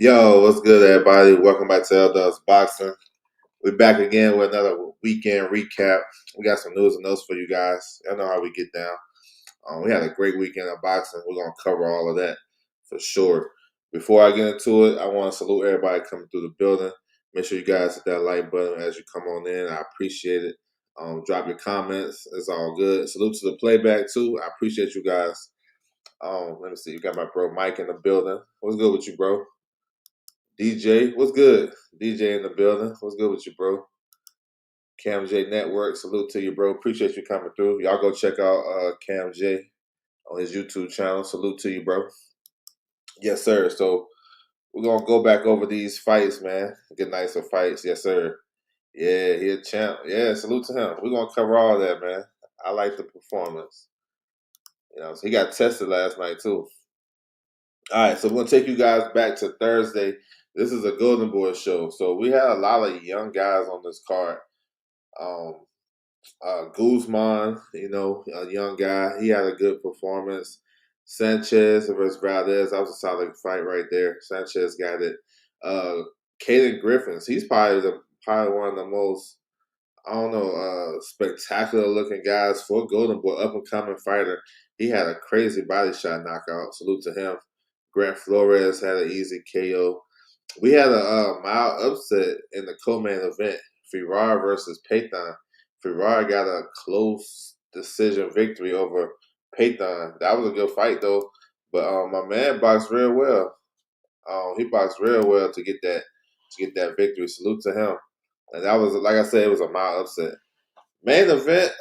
Yo, what's good, everybody? Welcome back to Elders Boxing. We're back again with another weekend recap. We got some news and notes for you guys. Y'all know how we get down. We had a great weekend of boxing. We're going to cover all of that for sure. Before I get into it, I want to salute everybody coming through the building. Make sure you guys hit that like button as you come on in. I appreciate it. Drop your comments. It's all good. Salute to the playback, too. I appreciate you guys. Let me see. You got my bro Mike in the building. What's good with you, bro? DJ, what's good? DJ in the building. What's good with you, bro? Cam J Network, salute to you, bro. Appreciate you coming through. Y'all go check out Cam J on his YouTube channel. Salute to you, bro. Yes, sir. So we're gonna go back over these fights, man. Good nights of fights. Yes, sir. Yeah, he a champ. Yeah, salute to him. We're gonna cover all that, man. I like the performance. So he got tested last night too. All right, so we're gonna take you guys back to Thursday. This is a Golden Boy show. So we had a lot of young guys on this card. Um, Guzman, a young guy, he had a good performance. Sanchez versus Valdez, that was a solid fight right there. Sanchez got it. Caden Griffins, he's probably one of the most, spectacular looking guys for Golden Boy, up and coming fighter. He had a crazy body shot knockout. Salute to him. Grant Flores had an easy KO. We had a mild upset in the co-main event. Ferrar versus Pathan. Ferrar got a close decision victory over Pathan. That was a good fight though. But my man boxed real well. He boxed real well to get that victory. Salute to him. And that was, like I said, it was a mild upset. Main event,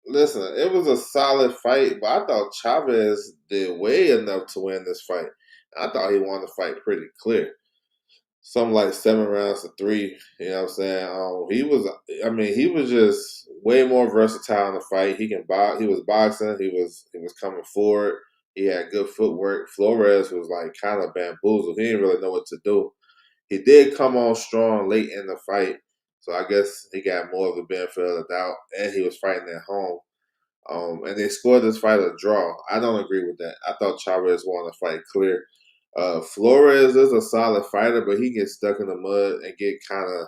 listen, it was a solid fight, but I thought Chavez did way enough to win this fight. I thought he won the fight pretty clear. Something like 7 rounds to 3. You know what I'm saying? He was just way more versatile in the fight. He can box. He was boxing. He was coming forward. He had good footwork. Flores was like kind of bamboozled. He didn't really know what to do. He did come on strong late in the fight, so I guess he got more of the benefit of the doubt. And he was fighting at home. And they scored this fight a draw. I don't agree with that. I thought Chavez won the fight clear. Flores is a solid fighter, but he gets stuck in the mud and get kind of,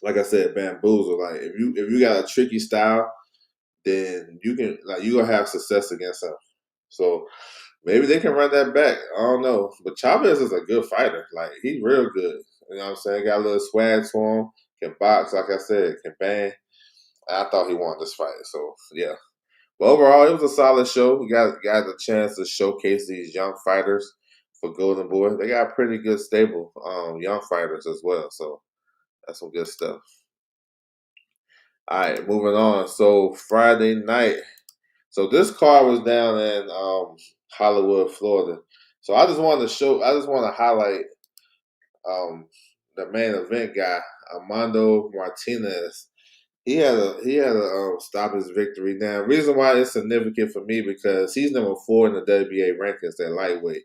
like I said, bamboozled. Like if you got a tricky style, then you gonna have success against him. So maybe they can run that back. I don't know, but Chavez is a good fighter. Like he's real good. You know what I'm saying? Got a little swag to him. Can box, like I said, can bang. I thought he won this fight. So yeah. But overall, it was a solid show. We got the chance to showcase these young fighters for Golden Boy. They got pretty good, stable young fighters as well. So that's some good stuff. All right, moving on. So Friday night. So this card was down in Hollywood, Florida. So I just want to highlight um, the main event guy, Armando Martinez. He had to stop his victory. Now, reason why it's significant for me because he's number 4 in the WBA rankings at lightweight.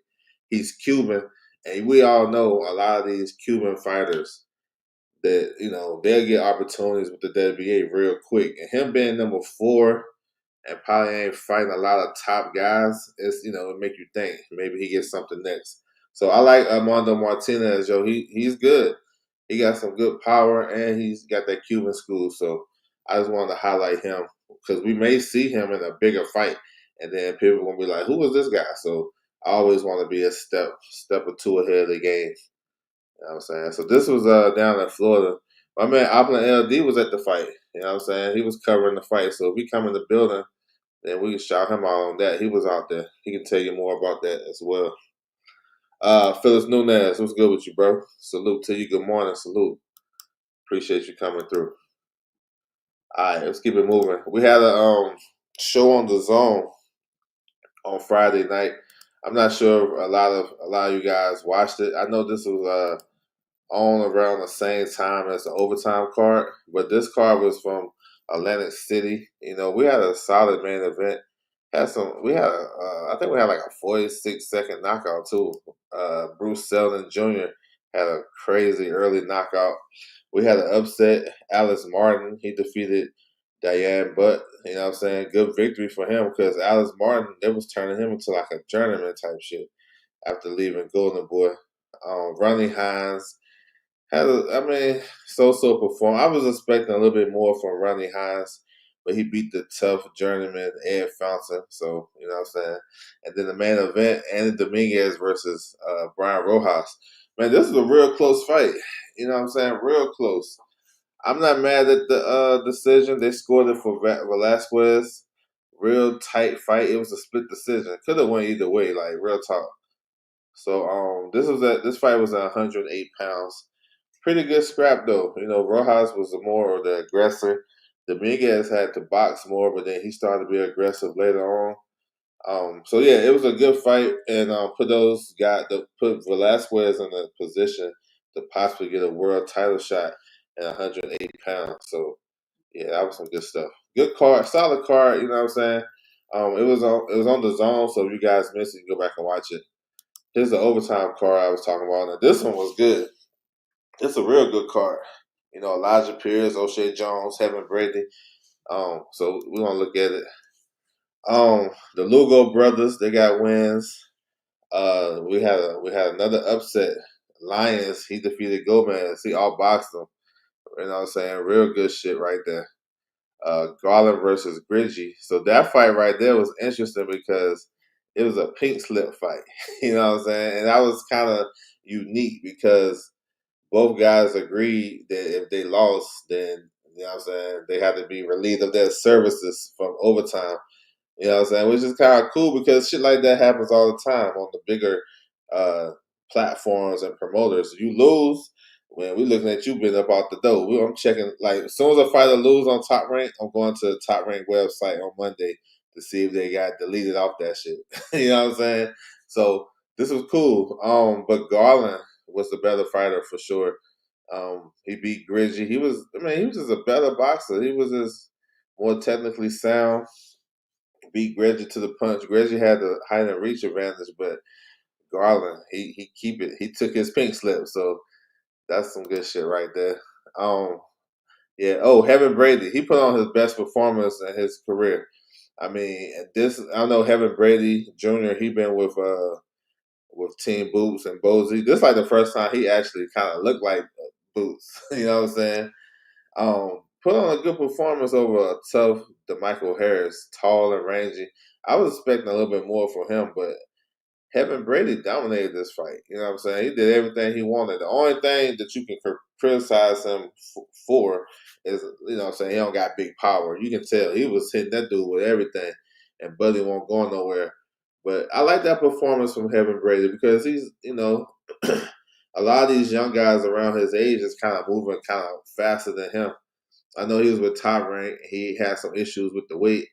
He's Cuban, and we all know a lot of these Cuban fighters that they'll get opportunities with the WBA real quick. And him being number 4 and probably ain't fighting a lot of top guys, it make you think maybe he gets something next. So I like Armando Martinez, yo. He's good. He got some good power, and he's got that Cuban school. So I just wanted to highlight him because we may see him in a bigger fight, and then people are gonna be like, "Who is this guy?" So I always want to be a step or two ahead of the game. You know what I'm saying? So this was down in Florida. My man Opland LD was at the fight. You know what I'm saying? He was covering the fight. So if we come in the building, then we can shout him out on that. He was out there. He can tell you more about that as well. Phyllis Nunez, what's good with you, bro? Salute to you. Good morning. Salute. Appreciate you coming through. All right, let's keep it moving. We had a show on the Zone on Friday night. I'm not sure if a lot of you guys watched it. I know this was on around the same time as the overtime card, but this card was from Atlantic City. We had a solid main event. I think we had like a 46-second knockout too. Bruce Seldon Jr. had a crazy early knockout. We had an upset. Alice Martin, he defeated Diane Butt. You know what I'm saying? Good victory for him because Alice Martin, they was turning him into like a journeyman type shit after leaving Golden Boy. Ronnie Hines had so-so perform. I was expecting a little bit more from Ronnie Hines, but he beat the tough journeyman Ed Fountain. So, you know what I'm saying? And then the main event, Andy Dominguez versus Brian Rojas. Man, this is a real close fight. You know what I'm saying? Real close. I'm not mad at the decision. They scored it for Velasquez. Real tight fight. It was a split decision. Could have went either way, like real talk. So this fight was at 108 pounds. Pretty good scrap though. You know, Rojas was more of the aggressor. Dominguez had to box more, but then he started to be aggressive later on. So yeah, it was a good fight, and put Velasquez in a position to possibly get a world title shot at 108 pounds. So yeah, that was some good stuff. Good card, solid card. You know what I'm saying? It was on the zone, so if you guys missed it, you can go back and watch it. Here's the overtime card I was talking about. Now this one was good. It's a real good card. You know, Elijah Pierce, O'Shea Jones, Heaven Brady. So we're gonna look at it. The Lugo brothers, they got wins. We had another upset. Lions, he defeated Gomez. He outboxed him. You know what I'm saying? Real good shit right there. Garland versus Gridgy. So that fight right there was interesting because it was a pink slip fight. You know what I'm saying? And that was kind of unique because both guys agreed that if they lost, then you know what I'm saying, they had to be relieved of their services from overtime. You know what I'm saying? Which is kind of cool because shit like that happens all the time on the bigger uh, platforms and promoters. You lose, when we looking at you being up out the door. I'm checking, like, as soon as a fighter lose on Top Rank, I'm going to the Top Rank website on Monday to see if they got deleted off that shit. You know what I'm saying? So this was cool. But Garland was the better fighter for sure. He beat Gridgy. He was just a better boxer. He was just more technically sound. Beat Gridgy to the punch. Gridgy had the height and reach advantage, but Garland, he took his pink slip. So that's some good shit right there. Yeah. Oh, Heaven Brady, he put on his best performance in his career. I know Heaven Brady Jr. He been with Team Boots and Bozy. This is like the first time he actually kind of looked like Boots. You know what I'm saying? Put on a good performance over a tough DeMichael Harris, tall and rangy. I was expecting a little bit more from him, but Heaven Brady dominated this fight. You know what I'm saying? He did everything he wanted. The only thing that you can criticize him for is, you know what I'm saying, he don't got big power. You can tell he was hitting that dude with everything, and Buddy won't go nowhere. But I like that performance from Heaven Brady because he's, you know, a lot of these young guys around his age is kind of moving kind of faster than him. I know he was with Top Rank. He had some issues with the weight,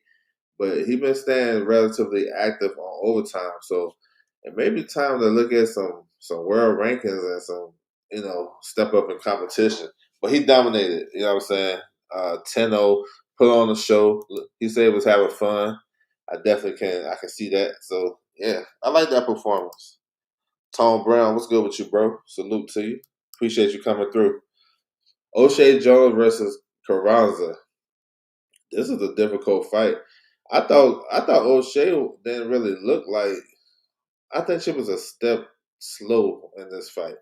but he been staying relatively active on overtime. So it may be time to look at some world rankings and some, you know, step up in competition. But he dominated, you know what I'm saying? 10-0, put on the show. He said he was having fun. I can see that. So yeah, I like that performance. Tom Brown, what's good with you, bro? Salute to you. Appreciate you coming through. O'Shea Jones versus Carranza. This is a difficult fight. I thought O'Shea didn't really look like. I think she was a step slow in this fight.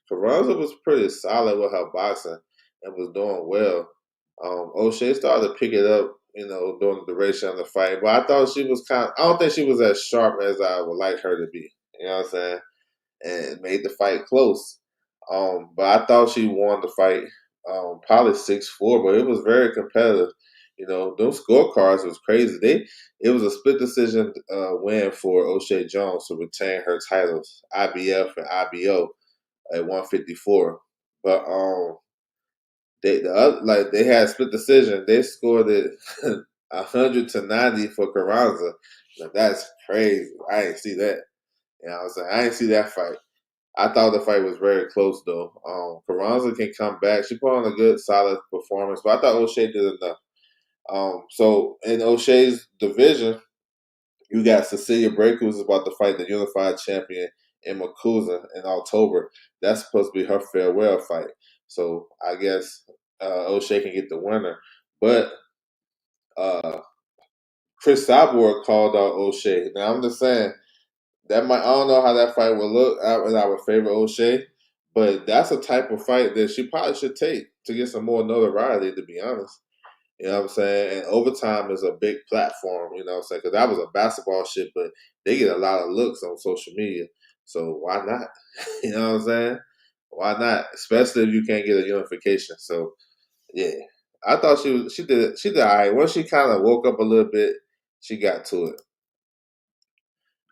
Carranza was pretty solid with her boxing and was doing well. O'Shea started to pick it up, you know, during the duration of the fight. But I thought she was I don't think she was as sharp as I would like her to be. You know what I'm saying? And it made the fight close. But I thought she won the fight, probably 6-4, but it was very competitive. You know, those scorecards was crazy. It was a split decision win for O'Shea Jones to retain her titles, IBF and IBO at 154. But they had split decision. They scored it 100-90 for Carranza. Now that's crazy. I ain't see that. You know what I'm saying? I ain't see that fight. I thought the fight was very close though. Carranza can come back. She put on a good, solid performance, but I thought O'Shea did enough. So in O'Shea's division, you got Cecilia Breaker, who's about to fight the unified champion in Makuza in October. That's supposed to be her farewell fight. So I guess O'Shea can get the winner. But uh, Chris Cyborg called out O'Shea. Now I'm just saying That might I don't know how that fight will look in our favorite O'Shea, but that's a type of fight that she probably should take to get some more notoriety. To be honest, you know what I'm saying. And overtime is a big platform. You know what I'm saying, because that was a basketball shit, but they get a lot of looks on social media. So why not? You know what I'm saying? Why not? Especially if you can't get a unification. So yeah, I thought she did all right. Once she kind of woke up a little bit, she got to it.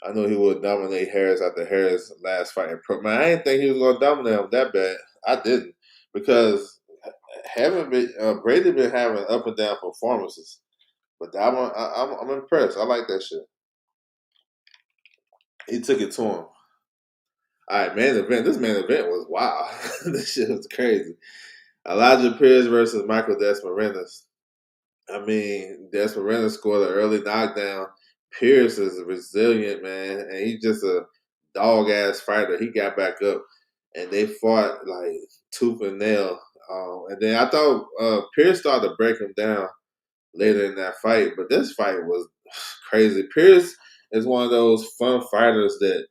I knew he would dominate Harris after Harris' last fight. Man, I didn't think he was going to dominate him that bad. I didn't because haven't been Brady been having up and down performances, but that one I'm impressed. I like that shit. He took it to him. All right, main event. This main event was wild. This shit was crazy. Elijah Pierce versus Michael Desmarinas. I mean, Desperado scored an early knockdown. Pierce is resilient, man, and he's just a dog ass fighter. He got back up, and they fought like tooth and nail. And then I thought Pierce started to break him down later in that fight, but this fight was crazy. Pierce is one of those fun fighters that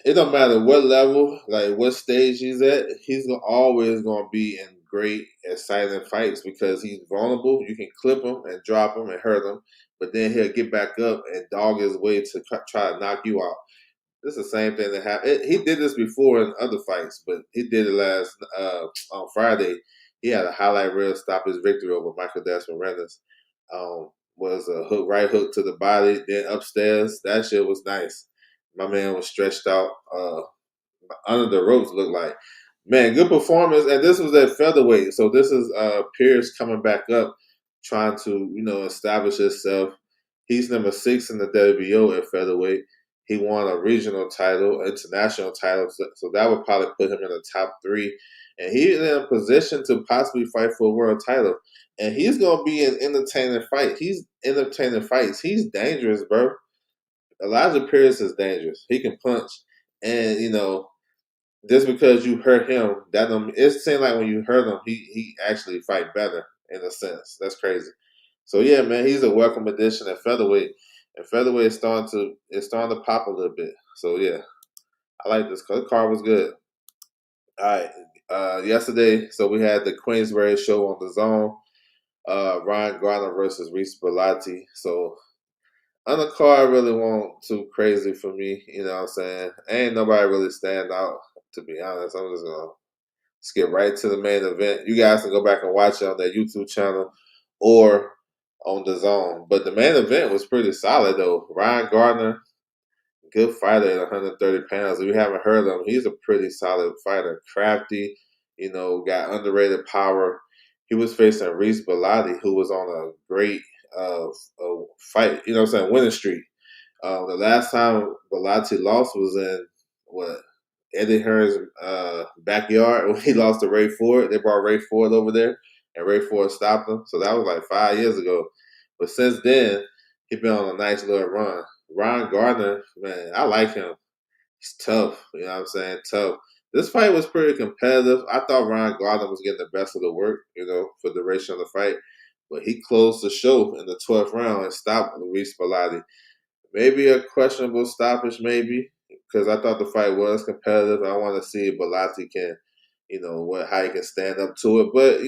it don't matter what level, like what stage he's at, always gonna be in great, exciting fights because he's vulnerable. You can clip him and drop him and hurt him, but then he'll get back up and dog his way to try to knock you out. This is the same thing that happened. He did this before in other fights, but he did it last on Friday. He had a highlight reel stop his victory over Michael Desmarinas. Was a right hook to the body, then upstairs. That shit was nice. My man was stretched out under the ropes. Looked like, man, good performance. And this was at featherweight, so this is Pierce coming back up, trying to establish himself. He's number 6 in the WBO at featherweight. He won a regional title, international title, so that would probably put him in the top 3. And he's in a position to possibly fight for a world title. And he's gonna be an entertaining fight. He's entertaining fights. He's dangerous, bro. Elijah Pierce is dangerous. He can punch, and just because you hurt him, that don't, it seems like when you hurt him, he actually fight better in a sense. That's crazy. So yeah, man, he's a welcome addition at featherweight, and featherweight is starting to pop a little bit. So yeah, I like this. The card was good. All right, yesterday, so we had the Queensberry show on the Zone. Ryan Gardner versus Reese Bellotti. So undercard really won't too crazy for me, you know what I'm saying? Ain't nobody really stand out, to be honest. I'm just gonna skip right to the main event. You guys can go back and watch it on their YouTube channel or on the Zone. But the main event was pretty solid though. Ryan Gardner, good fighter at 130 pounds. If you haven't heard of him, he's a pretty solid fighter. Crafty, got underrated power. He was facing Reese Bellotti, who was on a great fight, winning streak. The last time Bellotti lost was in what Eddie Hearn's backyard when he lost to Ray Ford. They brought Ray Ford over there, and Ray Ford stopped him. So that was like 5 years ago. But since then, he's been on a nice little run. Ryan Gardner, man, I like him. He's tough. You know what I'm saying? Tough. This fight was pretty competitive. I thought Ryan Gardner was getting the best of the work, for the duration of the fight. But he closed the show in the 12th round and stopped Luis Bellotti. Maybe a questionable stoppage, maybe, because I thought the fight was competitive. I want to see if Bellotti can, how he can stand up to it. But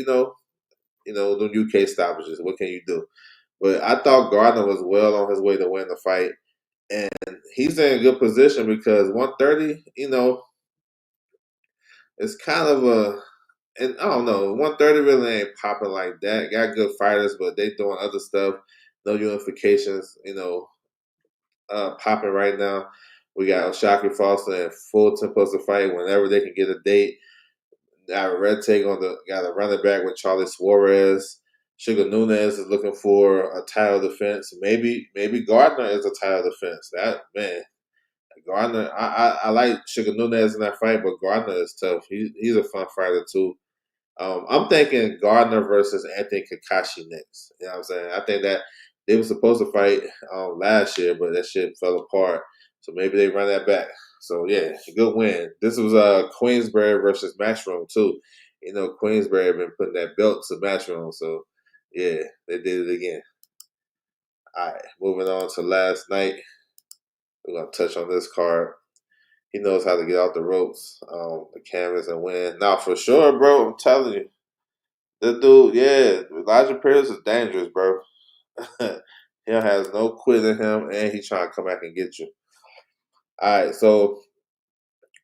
the UK stoppages. What can you do? But I thought Gardner was well on his way to win the fight, and he's in a good position because 130, it's kind of and I don't know, 130 really ain't popping like that. Got good fighters, but they doing other stuff. No unifications, popping right now. We got Oshaki Foster and full tempo to fight whenever they can get a date. Got a red take got a running back with Charlie Suarez. Sugar Nunez is looking for a title defense. Maybe Gardner is a title defense. That man, Gardner. I like Sugar Nunez in that fight, but Gardner is tough. He's a fun fighter too. I'm thinking Gardner versus Anthony Kakashi next. You know what I'm saying? I think that they were supposed to fight last year, but that shit fell apart. So maybe they run that back. So yeah, good win. This was Queensberry versus Matchroom too. Queensberry been putting that belt to Matchroom, so yeah, they did it again. All right, moving on to last night. We're gonna touch on this card. He knows how to get out the ropes, the canvas, and win. Now, for sure, bro, I'm telling you, this dude, yeah, Elijah Pierce is dangerous, bro. He has no quit in him, and he's trying to come back and get you. All right, so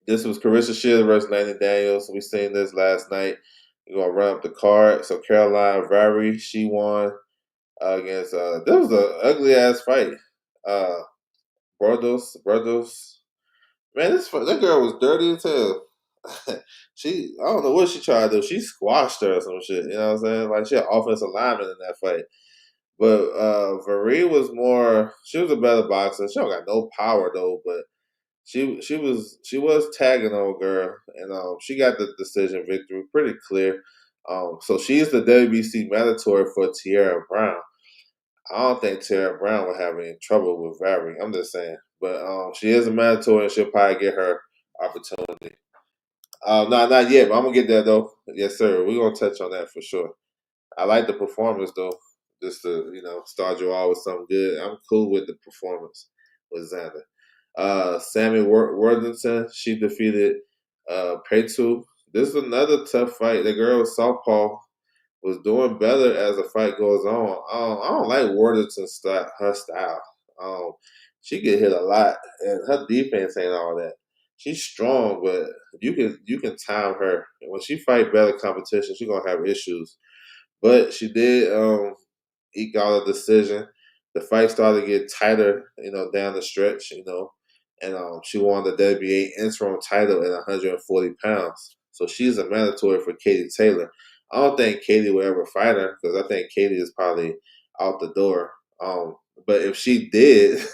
this was Carissa Shields versus Laney Daniels. We seen this last night. We're gonna run up the card. So Caroline Vary, she won against. That was an ugly ass fight. Uh, Bordos. Man, that girl was dirty as hell. I don't know what she tried to do. She squashed her or some shit. You know what I'm saying? Like she had offensive lineman in that fight. But Vary was more. She was a better boxer. She don't got no power though, but she was tagging old girl, and she got the decision victory, pretty clear. So she's the WBC mandatory for Tierra Brown. I don't think Tierra Brown will have any trouble with Vary. I'm just saying, but she is a mandatory, and she'll probably get her opportunity. No, not yet, but I'm gonna get there though. Yes, sir. We're gonna touch on that for sure. I like the performance though, just to start you all with something good. I'm cool with the performance with Xander. Sammy Worthington, she defeated Petu. This is another tough fight. The girl with Southpaw was doing better as the fight goes on. I don't like Worthington's style, her style. Um, she get hit a lot, and her defense ain't all that. She's strong, but you can time her. And when she fight better competition, she's gonna have issues. But she did eke out a decision. The fight started to get tighter, down the stretch, and she won the WBA interim title at 140 pounds. So she's a mandatory for Katie Taylor. I don't think Katie will ever fight her because I think Katie is probably out the door. But if she did,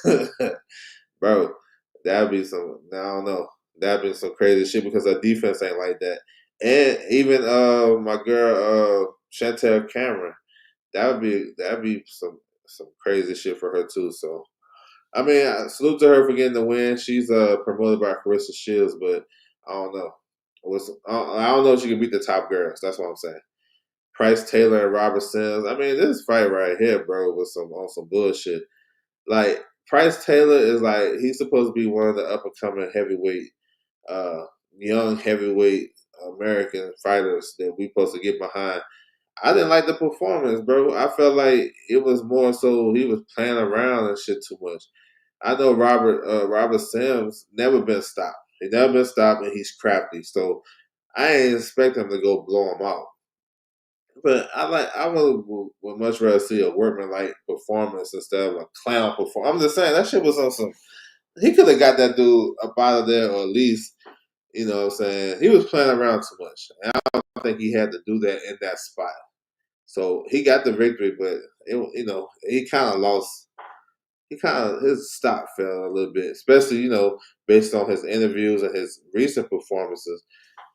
bro, that'd be some. I don't know. That'd be some crazy shit because her defense ain't like that. And even my girl Chantel Cameron, that'd be some crazy shit for her too. So I mean, salute to her for getting the win. She's promoted by Carissa Shields, but I don't know. I don't know if she can beat the top girls. That's what I'm saying. Price Taylor and Robert Sims. I mean, this fight right here, bro, was on some bullshit. Like Price Taylor is like he's supposed to be one of the up and coming heavyweight, uh, young heavyweight American fighters that we supposed to get behind. I didn't like the performance, bro. I felt like it was more so he was playing around and shit too much. I know Robert Sims never been stopped. He never been stopped, and he's crafty. So I ain't expect him to go blow him out. But I would much rather see a workman like performance instead of a clown performance. I'm just saying that shit was on some. He could have got that dude up out of there, or at least what I'm saying, he was playing around too much. And I don't think he had to do that in that spot. So he got the victory, but he kind of lost. He kind of his stock fell a little bit, especially based on his interviews and his recent performances.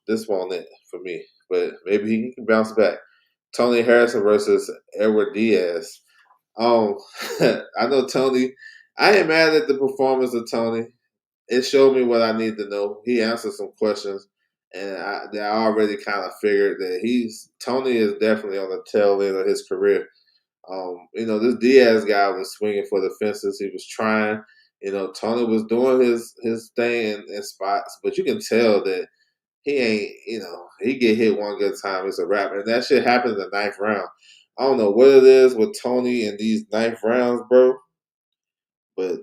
This wasn't it for me, but maybe he can bounce back. Tony Harrison versus Edward Diaz. Um, I know Tony. I ain't mad at the performance of Tony. It showed me what I need to know. He answered some questions, and I already kind of figured that Tony is definitely on the tail end of his career. This Diaz guy was swinging for the fences. He was trying. Tony was doing his thing in spots, but you can tell that he ain't. He get hit one good time, it's a wrap, and that shit happened in the ninth round. I don't know what it is with Tony in these ninth rounds, bro, but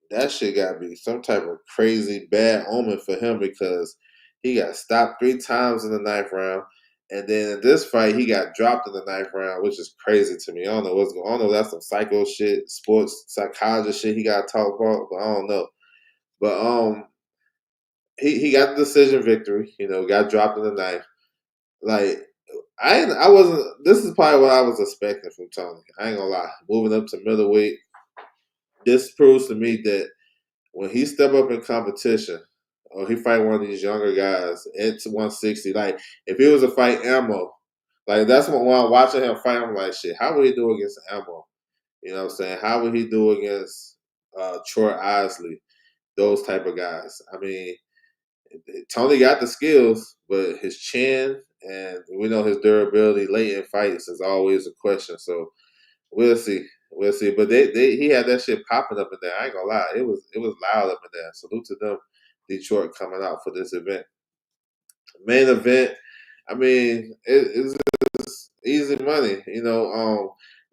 that shit got to be some type of crazy bad omen for him because he got stopped 3 times in the ninth round. And then in this fight, he got dropped in the ninth round, which is crazy to me. I don't know what's going on. I don't know if that's some psycho shit, sports psychologist shit he got to talk about, but I don't know. But he got the decision victory. Got dropped in the ninth. Like I wasn't. This is probably what I was expecting from Tony. I ain't gonna lie. Moving up to middleweight, this proves to me that when he step up in competition, or he fight one of these younger guys at 160, like if it was a fight Ammo, like that's when I'm watching him fight, I'm like, shit, how would he do against Ammo? You know what I'm saying? How would he do against Troy Isley? Those type of guys. I mean, Tony got the skills, but his chin and we know his durability late in fights is always a question. So we'll see. We'll see. But he had that shit popping up in there. I ain't gonna lie. It was loud up in there. Salute to them, Detroit coming out for this event. Main event. I mean, it's easy money.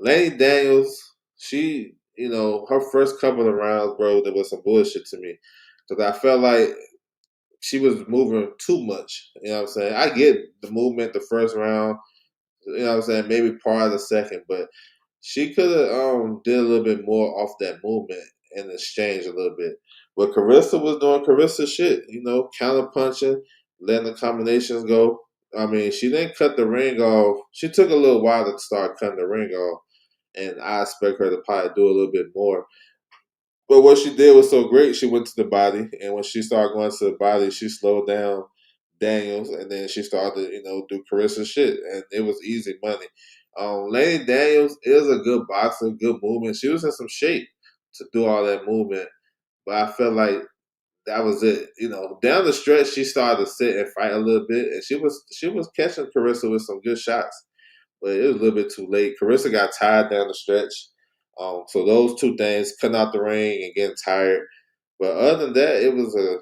Laney Daniels. She, her first couple of rounds, bro, there was some bullshit to me because I felt like she was moving too much. You know what I'm saying? I get the movement the first round. You know what I'm saying? Maybe part of the second, but she could have did a little bit more off that movement and exchange a little bit. What Carissa was doing, Carissa shit, counter punching, letting the combinations go. I mean, she didn't cut the ring off. She took a little while to start cutting the ring off, and I expect her to probably do a little bit more. But what she did was so great. She went to the body, and when she started going to the body, she slowed down Daniels, and then she started to, do Carissa shit, and it was easy money. Laney Daniels is a good boxer, good movement. She was in some shape to do all that movement, but I felt like that was it. Down the stretch, she started to sit and fight a little bit, and she was catching Carissa with some good shots, but it was a little bit too late. Carissa got tired down the stretch. So those two things, cutting out the ring and getting tired. But other than that, it was a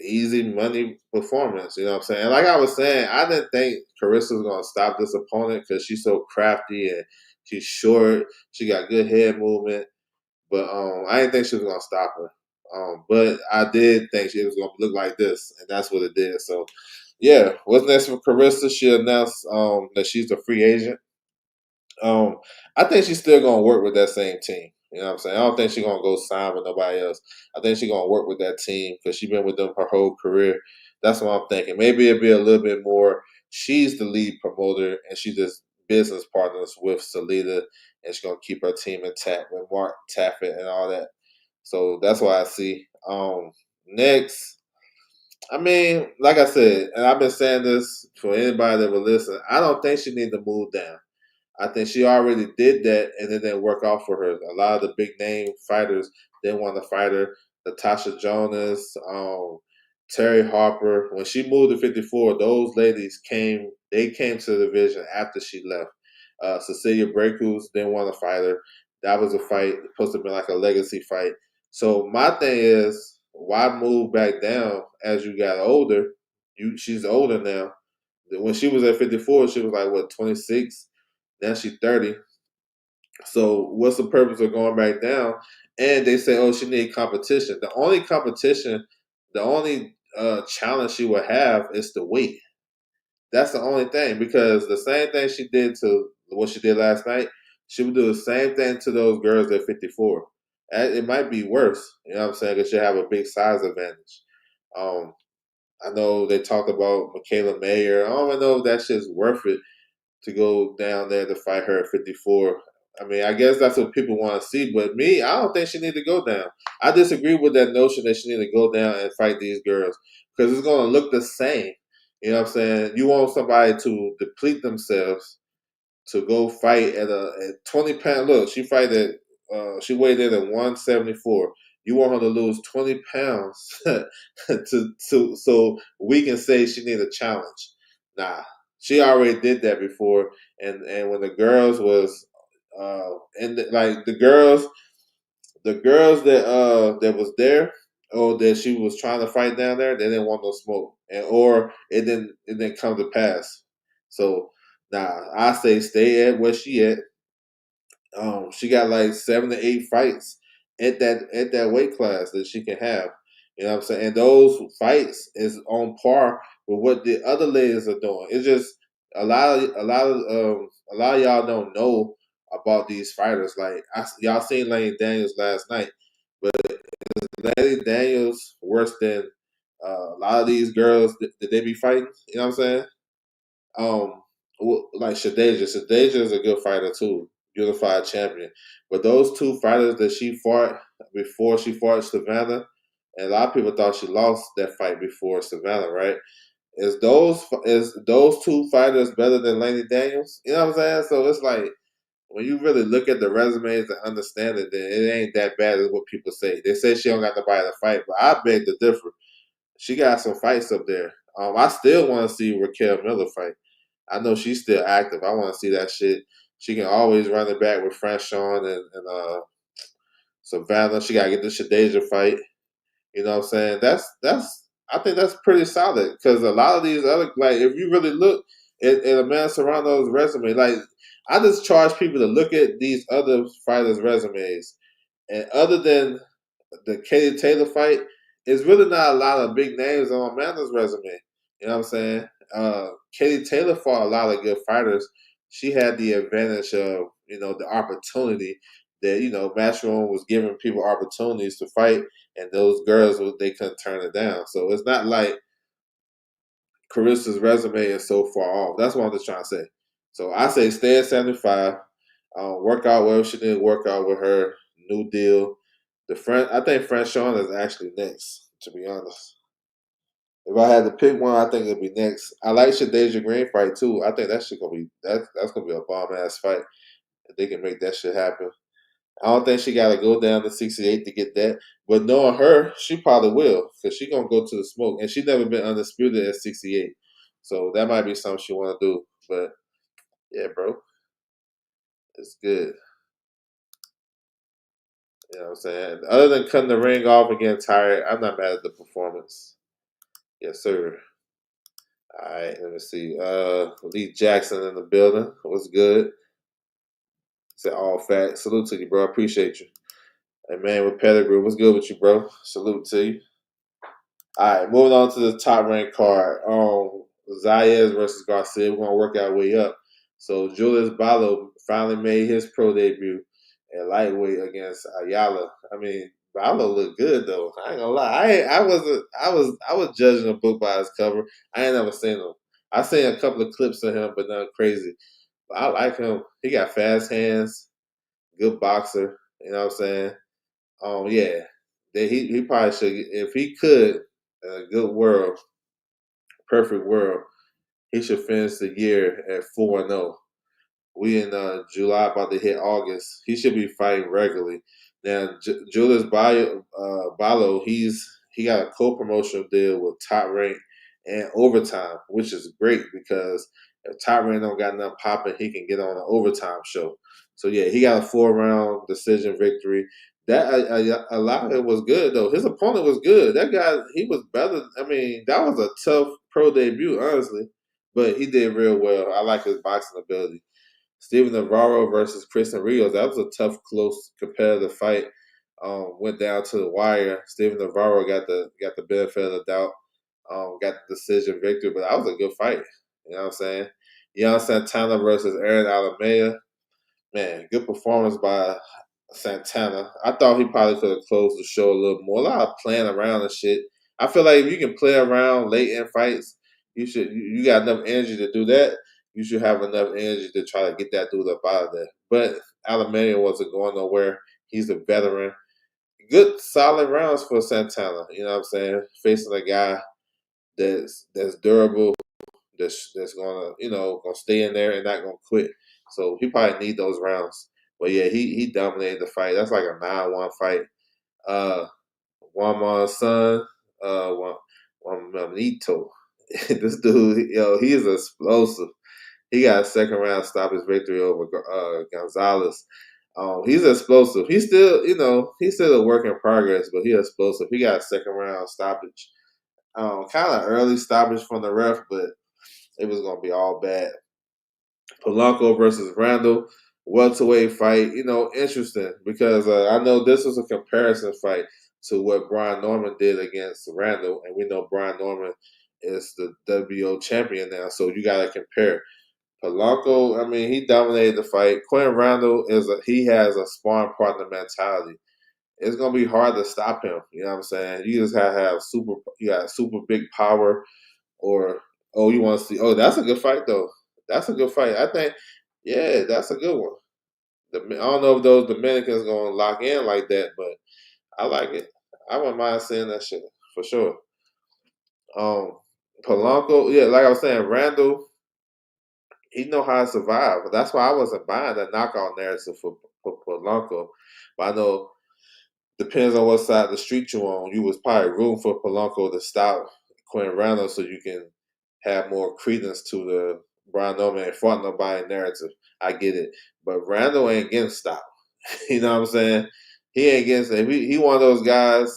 easy money performance. You know what I'm saying? And like I was saying, I didn't think Carissa was gonna stop this opponent because she's so crafty and she's short. She got good head movement, but I didn't think she was gonna stop her. But I did think she was gonna look like this, and that's what it did. So, yeah, what's next for Carissa? She announced that she's a free agent. Um, I think she's still gonna work with that same team. You know what I'm saying? I don't think she's gonna go sign with nobody else. I think she's gonna work with that team because she's been with them her whole career. That's what I'm thinking. Maybe it'll be a little bit more. She's the lead promoter and she just business partners with Salida, and she's gonna keep her team intact with Mark Taffet and all that. So that's what I see. Next, I mean, like I said, and I've been saying this for anybody that will listen. I don't think she need to move down. I think she already did that, and it didn't work out for her. A lot of the big name fighters didn't want to fight her. Natasha Jonas, Terry Harper. When she moved to 54, those ladies came. They came to the division after she left. Cecilia Breakus didn't want to fight her. That was a fight supposed to be like a legacy fight. So my thing is, why move back down as you got older? She's older now. When she was at 54, she was like what 26. Now she's 30. So what's the purpose of going back down? And they say, oh, she need competition. The only challenge she would have is the weight. That's the only thing because the same thing she did to what she did last night, she would do the same thing to those girls at 54. It might be worse, you know what I'm saying, because she have a big size advantage. Um, I know they talked about Michaela Mayer. I don't even know if that shit's worth it to go down there to fight her at 54. I mean, I guess that's what people want to see. But me, I don't think she need to go down. I disagree with that notion that she need to go down and fight these girls because it's going to look the same. You know what I'm saying? You want somebody to deplete themselves to go fight at 20 pounds. Look, she weighed in at 174. You want her to lose 20 pounds so we can say she need a challenge. Nah, she already did that before. And when the girls was like the girls that was there or that she was trying to fight down there, they didn't want no smoke, and or it didn't come to pass. So nah, I say stay at where she at. She got like 7 to 8 fights at that weight class that she can have. You know what I'm saying? And those fights is on par with what the other ladies are doing. It's just a lot of y'all don't know about these fighters. Like y'all seen Laney Daniels last night, but Laney Daniels worse than a lot of these girls that they be fighting. You know what I'm saying? Um, like Shadea. Shadea is a good fighter too, unified champion. But those two fighters that she fought before she fought Savannah, and a lot of people thought she lost that fight before Savannah, right? Is those two fighters better than Laney Daniels? You know what I'm saying? So it's like when you really look at the resumes and understand it, then it ain't that bad as what people say. They say she don't got nobody to fight, but I beg to differ. She got some fights up there. I still want to see Raquel Miller fight. I know she's still active. I want to see that shit. She can always run it back with Franchon and Savannah. She gotta get the Shadea fight. You know what I'm saying? That's I think that's pretty solid because a lot of these other like if you really look at Amanda Serrano's resume, like I just charge people to look at these other fighters' resumes, and other than the Katie Taylor fight, it's really not a lot of big names on Amanda's resume. You know what I'm saying? Katie Taylor fought a lot of good fighters. She had the advantage of the opportunity that Matchroom was giving people opportunities to fight, and those girls they couldn't turn it down. So it's not like Carissa's resume is so far off. That's what I'm just trying to say. So I say stay at 75. Work out wherever she did work out with her new deal. I think Franchon is actually next. To be honest, if I had to pick one, I think it'd be next. I like Shadea Green fight too. I think that shit gonna be that's gonna be a bomb ass fight. If they can make that shit happen. I don't think she got to go down to 68 to get that. But knowing her, she probably will because she going to go to the smoke. And she never been undisputed at 68. So that might be something she want to do. But, yeah, bro, it's good. You know what I'm saying? Other than cutting the ring off and getting tired, I'm not mad at the performance. Yes, sir. All right, let me see. Lee Jackson in the building. What's good? Said all facts. Salute to you, bro. I appreciate you. Hey, man, with Pedigree, what's good with you, bro? Salute to you. All right, moving on to the top ranked card. Zayas versus Garcia. We're gonna work our way up. So Julius Balo finally made his pro debut at lightweight against Ayala. I mean, Balo looked good though. I ain't gonna lie. I was judging a book by its cover. I ain't never seen him. I seen a couple of clips of him, but nothing crazy. But I like him. He got fast hands, good boxer. You know what I'm saying? Yeah, that he probably should if he could in a good world, perfect world, he should finish the year at 4-0. We in July about to hit August. He should be fighting regularly. Now Julius Balo, he got a co-promotional deal with Top Rank and Overtime, which is great because if Top Rank don't got nothing popping, he can get on an Overtime show. So yeah, he got a 4-round decision victory. That a lot of it was good though. His opponent was good. That guy, he was better. I mean, that was a tough pro debut, honestly, but he did real well. I like his boxing ability. Steven Navarro versus Christian Rios. That was a tough, close, competitive fight. Went down to the wire. Steven Navarro got the benefit of the doubt. Got the decision victory, but that was a good fight. You know what I'm saying? Jan Santana versus Aaron Alameda. Man, good performance by Santana. I thought he probably could have closed the show a little more. A lot of playing around and shit. I feel like if you can play around late in fights, you got enough energy to do that. You should have enough energy to try to get that dude up out of there. But Alameda wasn't going nowhere. He's a veteran. Good solid rounds for Santana. You know what I'm saying? Facing a guy that's durable, that's gonna stay in there and not gonna quit. So he probably need those rounds. But yeah, he dominated the fight. That's like a 9-1 fight. Juan son, Juan Manito. This dude, he is explosive. He got a second round stoppage victory over Gonzalez. He's explosive. He's still a work in progress, but he's explosive. He got a second round stoppage. Kind of early stoppage from the ref, but it was gonna be all bad. Polanco versus Randall, welterweight fight. Interesting because I know this was a comparison fight to what Brian Norman did against Randall, and we know Brian Norman is the WO champion now, so you got to compare. Polanco, I mean, he dominated the fight. Quinn Randall he has a sparring partner mentality. It's gonna be hard to stop him. You know what I'm saying? You just have to have you got super big power, or you want to see? Oh, that's a good fight though. That's a good fight. I think, yeah, that's a good one. I don't know if those Dominicans gonna lock in like that, but I like it. I wouldn't mind seeing that shit for sure. Um, Polanco, yeah, like I was saying, Randall, he know how to survive. That's why I wasn't buying that knockout narrative for Polanco. But I know depends on what side of the street you're on. You was probably rooting for Polanco to stop Quinn Randall so you can have more credence to Brian Norman ain't fought nobody narrative. I get it. But Randall ain't getting stopped. You know what I'm saying? He ain't getting stopped. He one of those guys,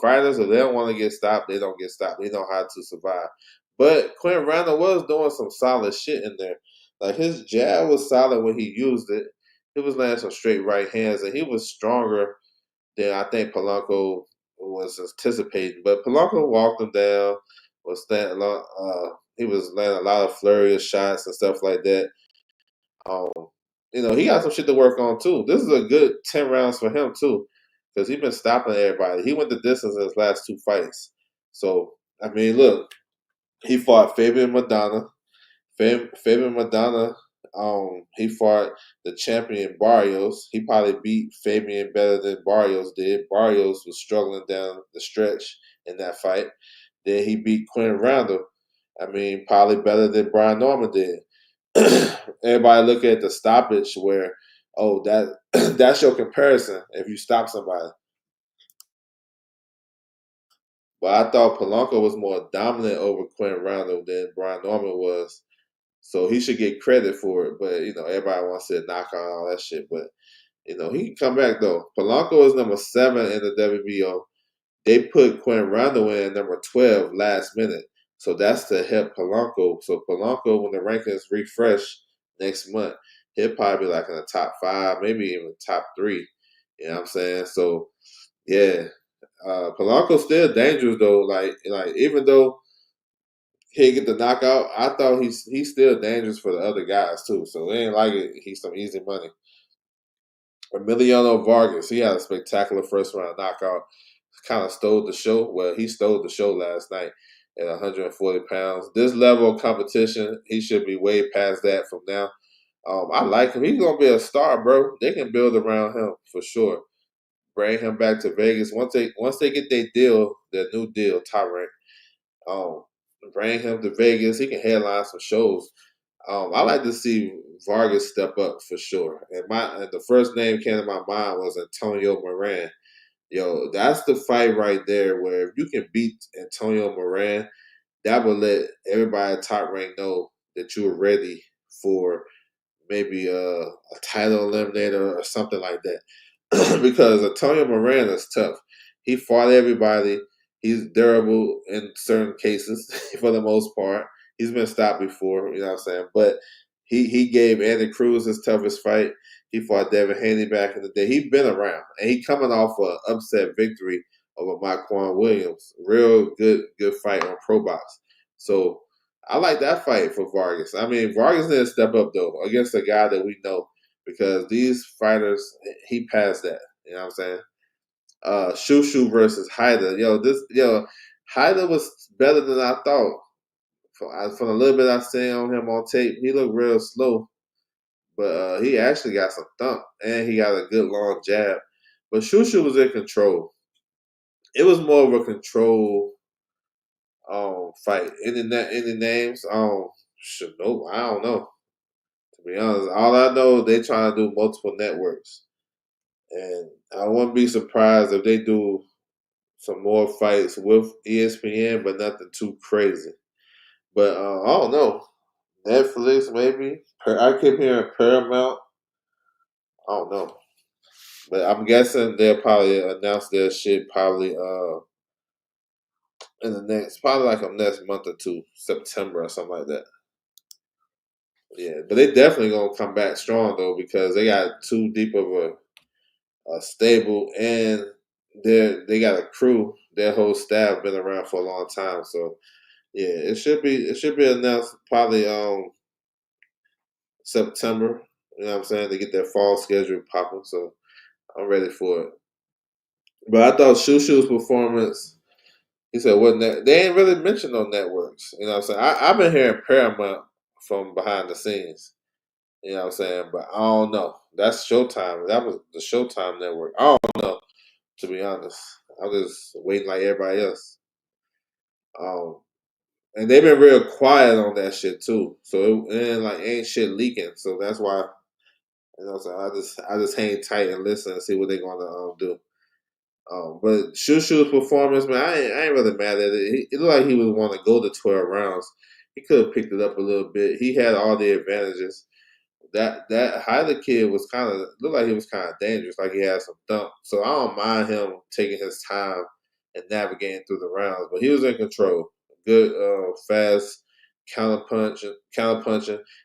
fighters, if they don't want to get stopped, they don't get stopped. They know how to survive. But Quinn Randall was doing some solid shit in there. Like his jab was solid when he used it. He was landing some straight right hands, and he was stronger than I think Polanco was anticipating. But Polanco walked him down, was standing, he was landing a lot of flurry of shots and stuff like that. Um, he got some shit to work on too. This is a good 10 rounds for him too, because he's been stopping everybody. He went the distance in his last two fights. So I mean, look, he fought Fabian Madonna. Fabian Madonna, he fought the champion Barrios. He probably beat Fabian better than Barrios did. Barrios was struggling down the stretch in that fight. Then he beat Quinn Randall. I mean, probably better than Brian Norman did. Everybody look at the stoppage where, that that's your comparison if you stop somebody. But I thought Polanco was more dominant over Quinn Randall than Brian Norman was. So he should get credit for it. But, everybody wants to knock on all that shit. But, he can come back, though. Polanco is number 7 in the WBO. They put Quinn Randall in number 12 last minute. So that's to help Polanco. So Polanco, when the rankings refresh next month, he'll probably be like in the top 5, maybe even top 3. You know what I'm saying? So, yeah. Polanco's still dangerous, though. Like even though he get the knockout, I thought he's still dangerous for the other guys too. So it ain't like he's some easy money. Emiliano Vargas, he had a spectacular first round knockout. Kind of stole the show. Well, he stole the show last night at 140 pounds. This level of competition, he should be way past that from now. I like him. He's gonna be a star, bro. They can build around him for sure. Bring him back to Vegas once they get their new deal, top rank. Um, Bring him to Vegas. He can headline some shows. I like to see Vargas step up for sure. And the first name came to my mind was Antonio Moran. Yo, that's the fight right there where if you can beat Antonio Moran, that will let everybody at top rank know that you're ready for maybe a title eliminator or something like that. Because Antonio Moran is tough. He fought everybody. He's durable in certain cases for the most part. He's been stopped before, you know what I'm saying? But he gave Andy Cruz his toughest fight. He fought Devin Haney back in the day. He's been around. And he coming off an upset victory over Marquand Williams. Real good fight on Pro Box. So I like that fight for Vargas. I mean, Vargas didn't step up though against a guy that we know because these fighters, he passed that. You know what I'm saying? Shushu versus Haida. Haida was better than I thought. From a little bit I seen on him on tape, he looked real slow, but he actually got some thump and he got a good long jab. But Shushu was in control. It was more of a control fight. Any names? No, I don't know. To be honest, all I know they trying to do multiple networks, and I wouldn't be surprised if they do some more fights with ESPN, but nothing too crazy. But I don't know. Netflix maybe. I keep hearing Paramount. I don't know, but I'm guessing they'll probably announce their shit probably in the next probably like a next month or two, September or something like that. Yeah, but they definitely gonna come back strong though because they got too deep of a stable and they got a crew. Their whole staff been around for a long time, so yeah, it should be announced probably September. You know what I'm saying? They get their fall schedule popping, so I'm ready for it. But I thought Shushu's performance. He said, "What? They ain't really mentioned no networks." You know what I'm saying? I've been hearing Paramount from behind the scenes. You know what I'm saying? But I don't know. That's Showtime. That was the Showtime network. I don't know, to be honest. I'm just waiting like everybody else. Um, and they've been real quiet on that shit too. So ain't shit leaking. So that's why so I just hang tight and listen and see what they're gonna do. But Shushu's performance, man, I ain't really mad at it. It looked like he was want to go to 12 rounds. He could have picked it up a little bit. He had all the advantages. That Hyder kid was kind of looked like he was kind of dangerous, like he had some thump. So I don't mind him taking his time and navigating through the rounds, but he was in control. Good, fast counter punching.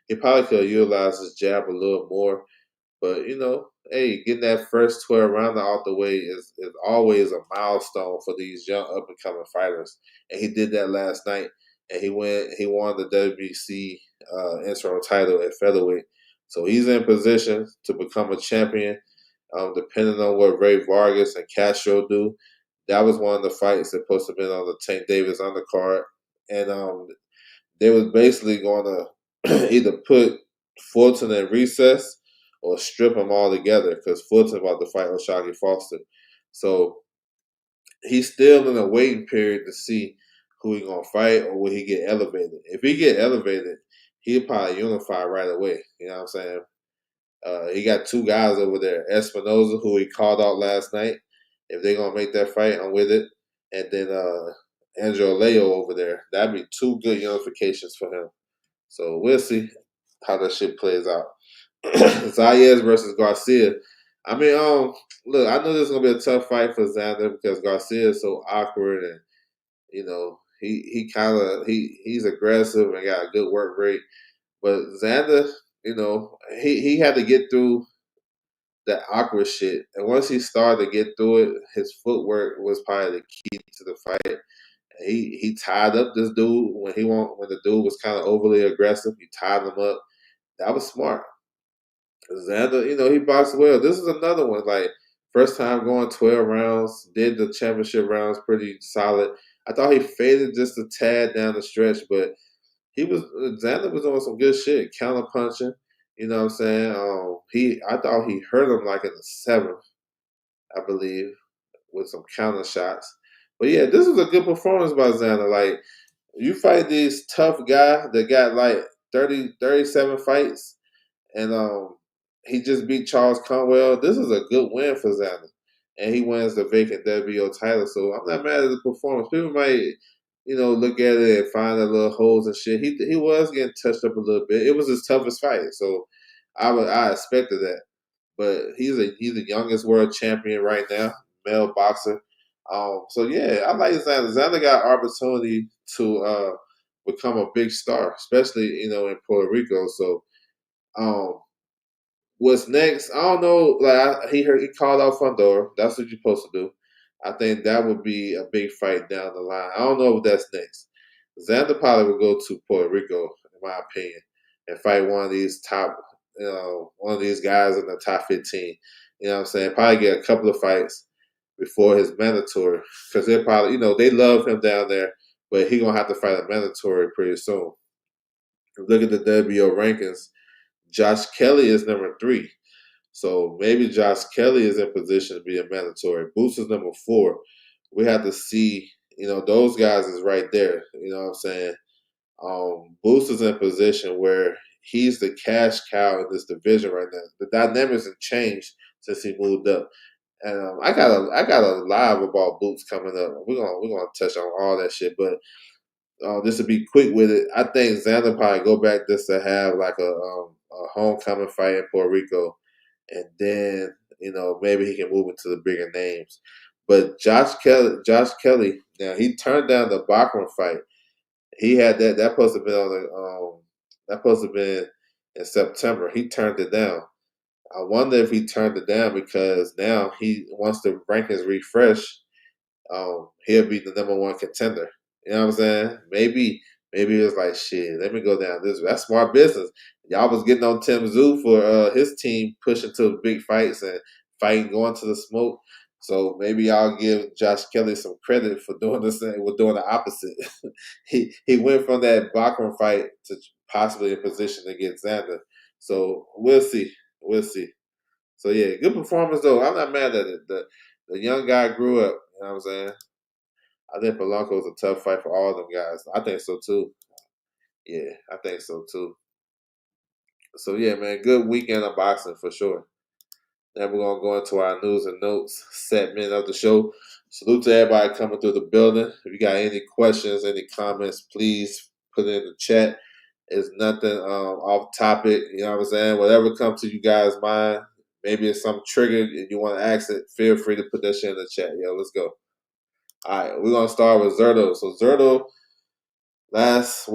He probably could have utilized his jab a little more, but hey, getting that first 12 rounder out the way is always a milestone for these young up and coming fighters. And he did that last night, and he won the WBC interim title at featherweight. So he's in position to become a champion. Depending on what Ray Vargas and Castro do, that was one of the fights that supposed to have been on the Tank Davis undercard, and they was basically going to either put Fulton in recess or strip him all together because Fulton about to fight O'Shaquie Foster. So he's still in a waiting period to see who he gonna fight or will he get elevated. If he get elevated, he'll probably unify right away. You know what I'm saying? He got two guys over there, Espinoza, who he called out last night. If they're gonna make that fight, I'm with it. And then Andrew Leo over there. That'd be two good unifications for him. So we'll see how that shit plays out. Zayas versus Garcia. I mean, look, I know this is gonna be a tough fight for Xander because Garcia is so awkward, and he's aggressive and got a good work rate. But Xander, he had to get through that awkward shit, and once he started to get through it, his footwork was probably the key to the fight. He tied up this dude when the dude was kind of overly aggressive. He tied him up. That was smart. Xander, he boxed well. This is another one. Like, first time going 12 rounds, did the championship rounds pretty solid. I thought he faded just a tad down the stretch, but Xander was doing some good shit, counter punching. You know what I'm saying? I thought he hurt him like in the seventh, I believe, with some counter shots. But yeah, this was a good performance by Xander. Like, you fight these tough guy that got like 37 fights, and he just beat Charles Conwell. This is a good win for Xander, and he wins the vacant WBO title. So I'm not mad at the performance. People might, look at it and find the little holes and shit. He was getting touched up a little bit. It was his toughest fight, so I expected that. But he's the youngest world champion right now, male boxer. So yeah, I like Xander. Xander got opportunity to become a big star, especially in Puerto Rico. So um, what's next? I don't know. Like he called out Fundora. That's what you're supposed to do. I think that would be a big fight down the line. I don't know if that's next. Xander probably would go to Puerto Rico, in my opinion, and fight one of these one of these guys in the top 15. You know what I'm saying? Probably get a couple of fights before his mandatory, because they're probably, they love him down there, but he gonna have to fight a mandatory pretty soon. Look at the WBO rankings. Josh Kelly is number 3. So maybe Josh Kelly is in position to be a mandatory. Boots is number 4. We have to see, those guys is right there. You know what I'm saying? Boots is in position where he's the cash cow in this division right now. The dynamics have changed since he moved up. And I got a live about Boots coming up. We're gonna touch on all that shit, but just to be quick with it, I think Xander probably go back just to have like a homecoming fight in Puerto Rico, and then maybe he can move into the bigger names. But Josh Kelly, now he turned down the Bachman fight. He had that supposed to have been on that supposed to have been in September. He turned it down. I wonder if he turned it down because now he wants the rankings refresh. He'll be the number 1 contender. You know what I'm saying? Maybe it was like, shit, let me go down this. That's smart business. Y'all was getting on Tim Zoo for his team pushing to big fights and fighting, going to the smoke. So maybe y'all give Josh Kelly some credit for doing the same. We're doing the opposite. he went from that Bachman fight to possibly in position to get Xander. So we'll see. We'll see. So yeah, good performance though. I'm not mad at it. The young guy grew up. You know what I'm saying? I think Polanco's a tough fight for all of them guys. I think so too. Yeah, I think so too. So yeah, man, good weekend of boxing for sure. Now we're gonna go into our news and notes segment of the show. Salute to everybody coming through the building. If you got any questions, any comments, please put it in the chat. It's nothing off topic. You know what I'm saying? Whatever comes to you guys' mind, maybe it's some trigger and you want to ask it, feel free to put that shit in the chat. Yo, let's go. All right, we're gonna start with Zerto. So Zerto, last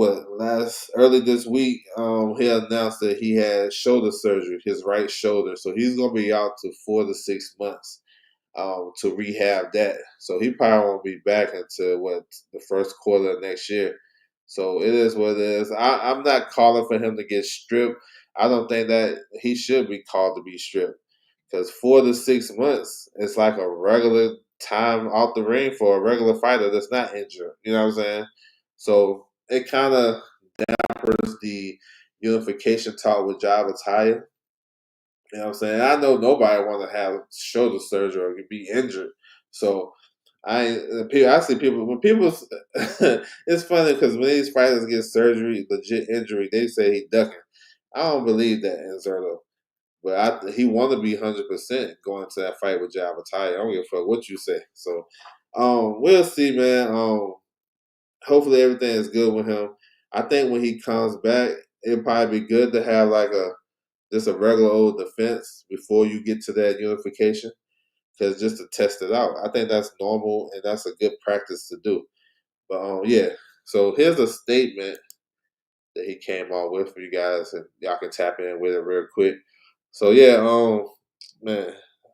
early this week, he announced that he had shoulder surgery, his right shoulder. So he's gonna be out to 4 to 6 months to rehab that. So he probably won't be back until the first quarter of next year. So it is what it is. I'm not calling for him to get stripped. I don't think that he should be called to be stripped because 4 to 6 months is like a regular time out the ring for a regular fighter that's not injured. You know what I'm saying? So it kind of dampers the unification talk with Java Taya. You know what I'm saying? I know nobody want to have shoulder surgery or be injured. So I see people when people. It's funny because when these fighters get surgery, legit injury, they say he ducking. I don't believe that in Zerto, but he want to be 100% going to that fight with Java Taya. I don't give a fuck what you say. So, we'll see, man. Hopefully everything is good with him. I think when he comes back, it'll probably be good to have like just a regular old defense before you get to that unification, because just to test it out. I think that's normal and that's a good practice to do. But yeah. So here's a statement that he came out with for you guys, and y'all can tap in with it real quick. So yeah, man,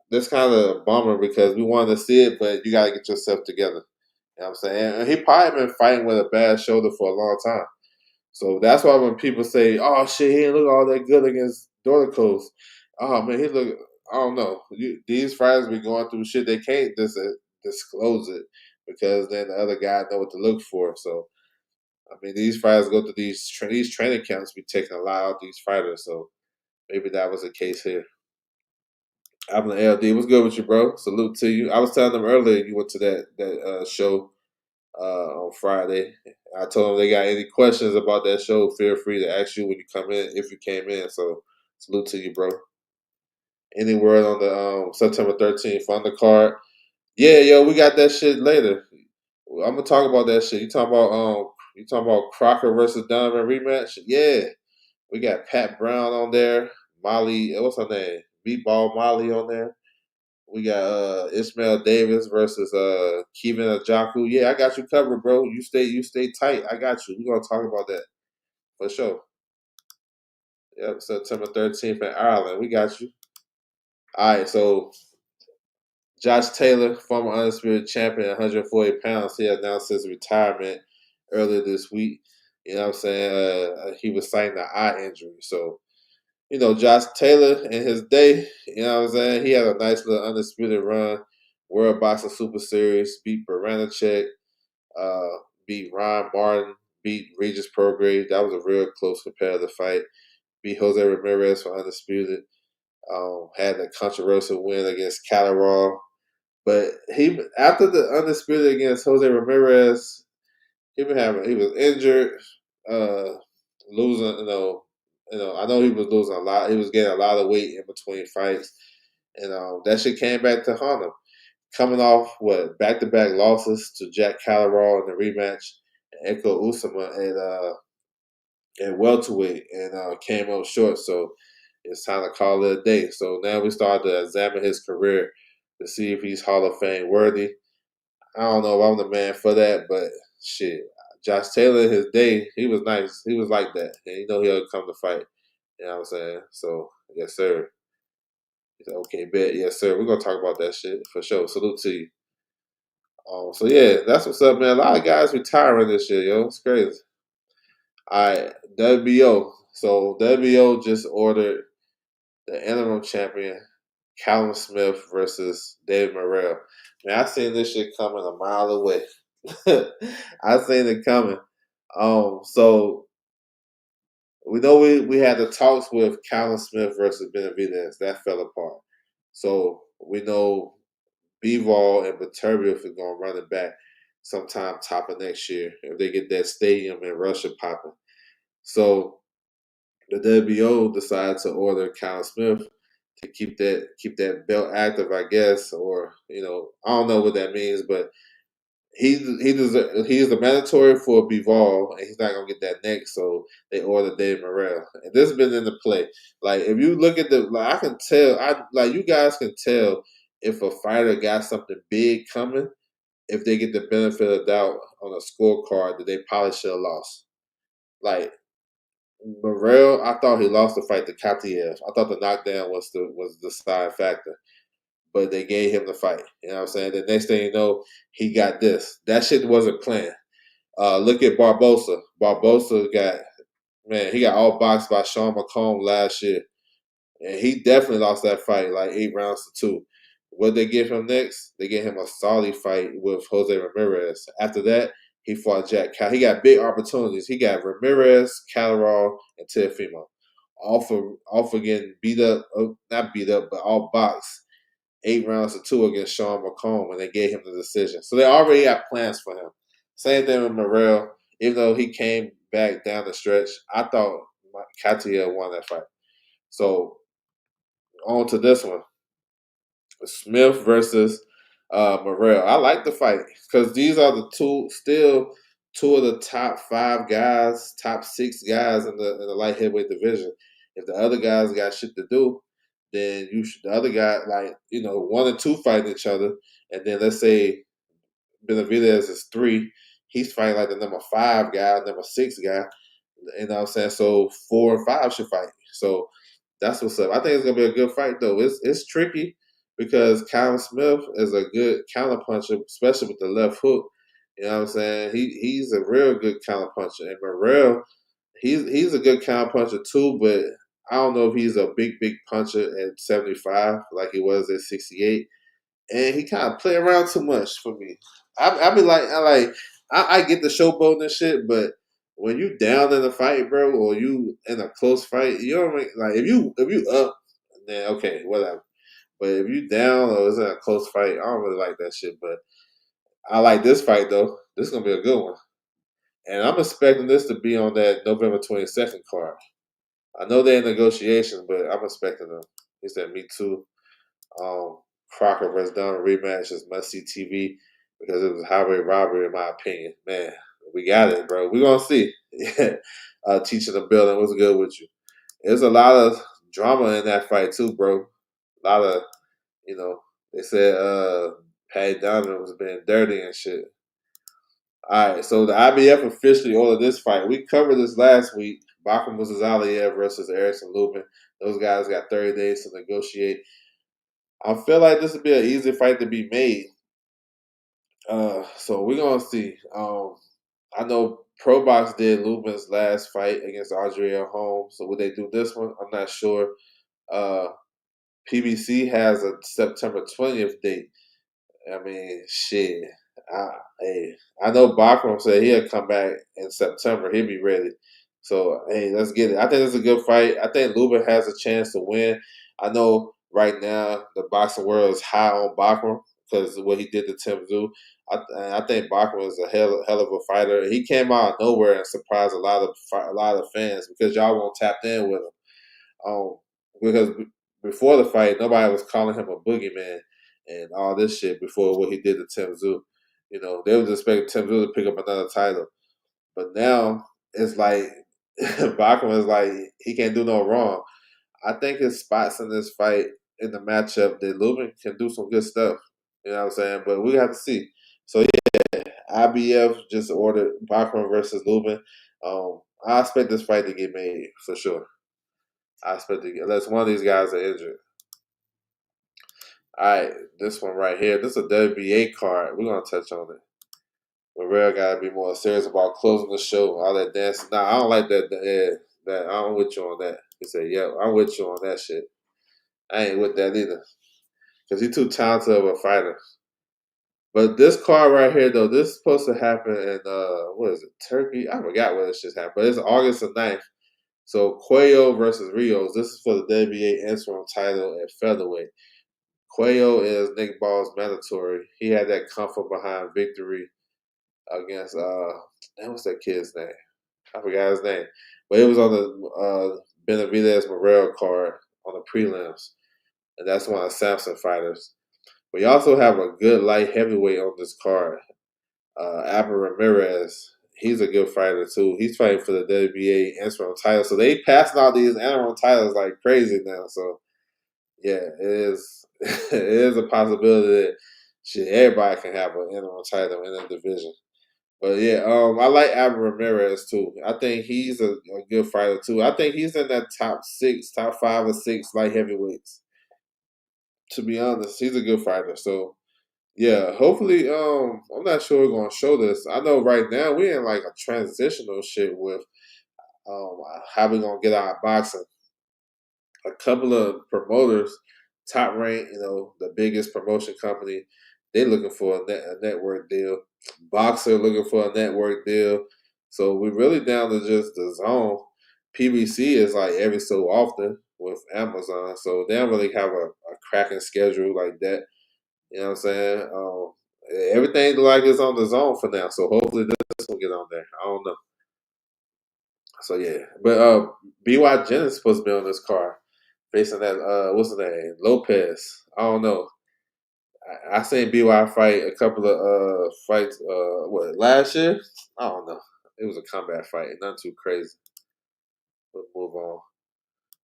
that's kind of a bummer because we wanted to see it, but you gotta get yourself together. You know what I'm saying? And he probably been fighting with a bad shoulder for a long time. So that's why when people say, "Oh shit, he didn't look all that good against Dorticos," oh man, he look. I don't know. These fighters be going through shit. They can't just disclose it because then the other guy know what to look for. So I mean, these fighters go to these training camps, be taking a lot out of these fighters. So maybe that was the case here. I'm the LD. What's good with you, bro? Salute to you. I was telling them earlier you went to that show on Friday. I told them they got any questions about that show, feel free to ask you when you come in, if you came in. So salute to you, bro. Any word on the September 13th undercard? Yeah, yo, we got that shit later. I'm gonna talk about that shit. You talking about Crocker versus Donovan rematch? Yeah. We got Pat Brown on there. Molly, what's her name? Meatball Molly on there. We got Ishmael Davis versus Kevin Ajaku. Yeah, I got you covered, bro. You stay tight. I got you. We're gonna talk about that for sure. Yep, September 13th in Ireland. We got you. All right, so Josh Taylor, former undisputed champion, 140 pounds, he announced his retirement earlier this week. You know what I'm saying? He was citing an eye injury. So, Josh Taylor in his day, you know what I'm saying? He had a nice little undisputed run. World Boxing Super Series, beat Baranachek, uh, beat Ron Martin, beat Regis Prograis. That was a real close competitive fight. Beat Jose Ramirez for undisputed. Had a controversial win against Catterall. But he after the undisputed against Jose Ramirez, he was injured, losing. I know he was losing a lot. He was getting a lot of weight in between fights, and that shit came back to haunt him. Coming off back-to-back losses to Jack Catterall in the rematch, and Eko Usama at welterweight, and came up short. So it's time to call it a day. So now we start to examine his career to see if he's Hall of Fame worthy. I don't know if I'm the man for that, but shit. Josh Taylor in his day, he was nice. He was like that. And he'll come to fight. You know what I'm saying? So, yes, sir. He said, okay, bet. Yes, sir. We're going to talk about that shit for sure. Salute to you. So, yeah, that's what's up, man. A lot of guys retiring this year, yo. It's crazy. All right, WBO. So, WBO just ordered the interim champion, Callum Smith versus David Morel. Man, I seen this shit coming a mile away. I seen it coming. So we know we had the talks with Callum Smith versus Benavidez. That fell apart. So we know Bivol and Beterbiev are going to run it back sometime top of next year if they get that stadium in Russia popping. So the WBO decided to order Callum Smith to keep that belt active, I guess, or I don't know what that means, but he's the mandatory for Bivol, and he's not gonna get that next. So they ordered Dave Morel, and this has been in the play. Like if you look at I can tell. You guys can tell if a fighter got something big coming if they get the benefit of doubt on a scorecard that they probably should have lost. Like Morel, I thought he lost the fight to Katiev. I thought the knockdown was the side factor, but they gave him the fight. You know what I'm saying? The next thing you know, he got this. That shit wasn't planned. Look at Barbosa. Barbosa he got all boxed by Sean McComb last year. And he definitely lost that fight like 8-2. What they give him next? They gave him a solid fight with Jose Ramirez. After that, he fought Jack Cal. He got big opportunities. He got Ramirez, Calderon, and Teofimo. All for getting beat up, not beat up, but all boxed 8-2 against Sean McComb, and they gave him the decision. So they already got plans for him. Same thing with Morel. Even though he came back down the stretch, I thought Katia won that fight. So on to this one. Smith versus Morel. I like the fight because these are the two of the top 5 guys, top 6 guys in the light heavyweight division. If the other guys got shit to do, then the other guy 1 and 2 fighting each other, and then let's say Benavidez is 3, he's fighting like the number 5 guy, number 6 guy. You know what I'm saying? So 4 and 5 should fight. So that's what's up. I think it's gonna be a good fight though. It's tricky because Callum Smith is a good counter puncher, especially with the left hook. You know what I'm saying? He's a real good counter puncher. And Morel, he's a good counter puncher too, but I don't know if he's a big puncher at 75 like he was at 68. And he kind of play around too much for me. I be like, I get the showboat and shit, but when you down in a fight, bro, or you in a close fight, you don't like if you up, then okay, whatever. But if you down or it's in a close fight, I don't really like that shit. But I like this fight though. This is gonna be a good one, and I'm expecting this to be on that November 22nd card. I know they're in negotiations, but I'm expecting them. He said, "Me too." Um, Crocker versus Dunn rematch is must see TV because it was highway robbery in my opinion. Man, we got it, bro. We gonna see. Teaching the building, what's good with you? There's a lot of drama in that fight too, bro. A lot of they said Patty Donovan was being dirty and shit. All right, so the IBF officially ordered this fight. We covered this last week. Bakum versus Aliev versus Erickson Lubin. Those guys got 30 days to negotiate. I feel like this would be an easy fight to be made. So we're gonna see. I know ProBox did Lubin's last fight against Audrey at home. So would they do this one? I'm not sure. PBC has a September 20th date. I mean, shit. I know Bachram said he'll come back in September. He'll be ready. So, hey, let's get it. I think it's a good fight. I think Lubin has a chance to win. I know right now the boxing world is high on Bachram because of what he did to Tim Tszyu. I think Bachram is a hell of a fighter. He came out of nowhere and surprised a lot of fans because y'all won't tap in with him. Because before the fight, nobody was calling him a boogeyman and all this shit before what he did to Tim Tszyu. They was expecting Tim Tszyu to pick up another title. But now it's like Bachman is like he can't do no wrong. I think his spots in this fight in the matchup that Lubin can do some good stuff. You know what I'm saying? But we have to see. So yeah, IBF just ordered Bachman versus Lubin. I expect this fight to get made for sure. I expect to get unless one of these guys are injured. All right, this one right here. This is a WBA card. We're gonna touch on it. Morel gotta be more serious about closing the show. All that dancing. Nah, I don't like that. That I'm with you on that. He said, "Yeah, I'm with you on that shit." I ain't with that either, cause he's too talented of a fighter. But this card right here, though, this is supposed to happen in what is it, Turkey? I forgot where this just happened, but it's August the 9th. So Cuello versus Rios. This is for the WBA interim title at featherweight. Cuello is Nick Ball's mandatory. He had that comfort behind victory against what's that kid's name? I forgot his name. But it was on the Benavidez Morel card on the prelims. And that's one of the Samson fighters. We also have a good light heavyweight on this card. Albert Ramirez, he's a good fighter too. He's fighting for the WBA interim title. So they passing out these interim titles like crazy now. So yeah, it is it is a possibility that shit, everybody can have an interim title in a division. But yeah, I like Albert Ramirez too. I think he's a good fighter too. I think he's in that top six, top 5 or 6 light heavyweights. To be honest, he's a good fighter. So yeah, hopefully, I'm not sure we're gonna show this. I know right now we're in like a transitional shit with how we gonna get our boxing. A couple of promoters, top rank, the biggest promotion company, they looking for a network deal. Boxer looking for a network deal. So we're really down to just the zone. PBC is like every so often with Amazon, so they don't really have a cracking schedule like that. You know what I'm saying? Everything like it's on the zone for now. So hopefully this will get on there. I don't know. So yeah, but BY Jennings supposed to be on this card facing that what's his name Lopez. I don't know. I seen BY fight a couple of fights. What last year? I don't know. It was a combat fight, not too crazy. We'll move on.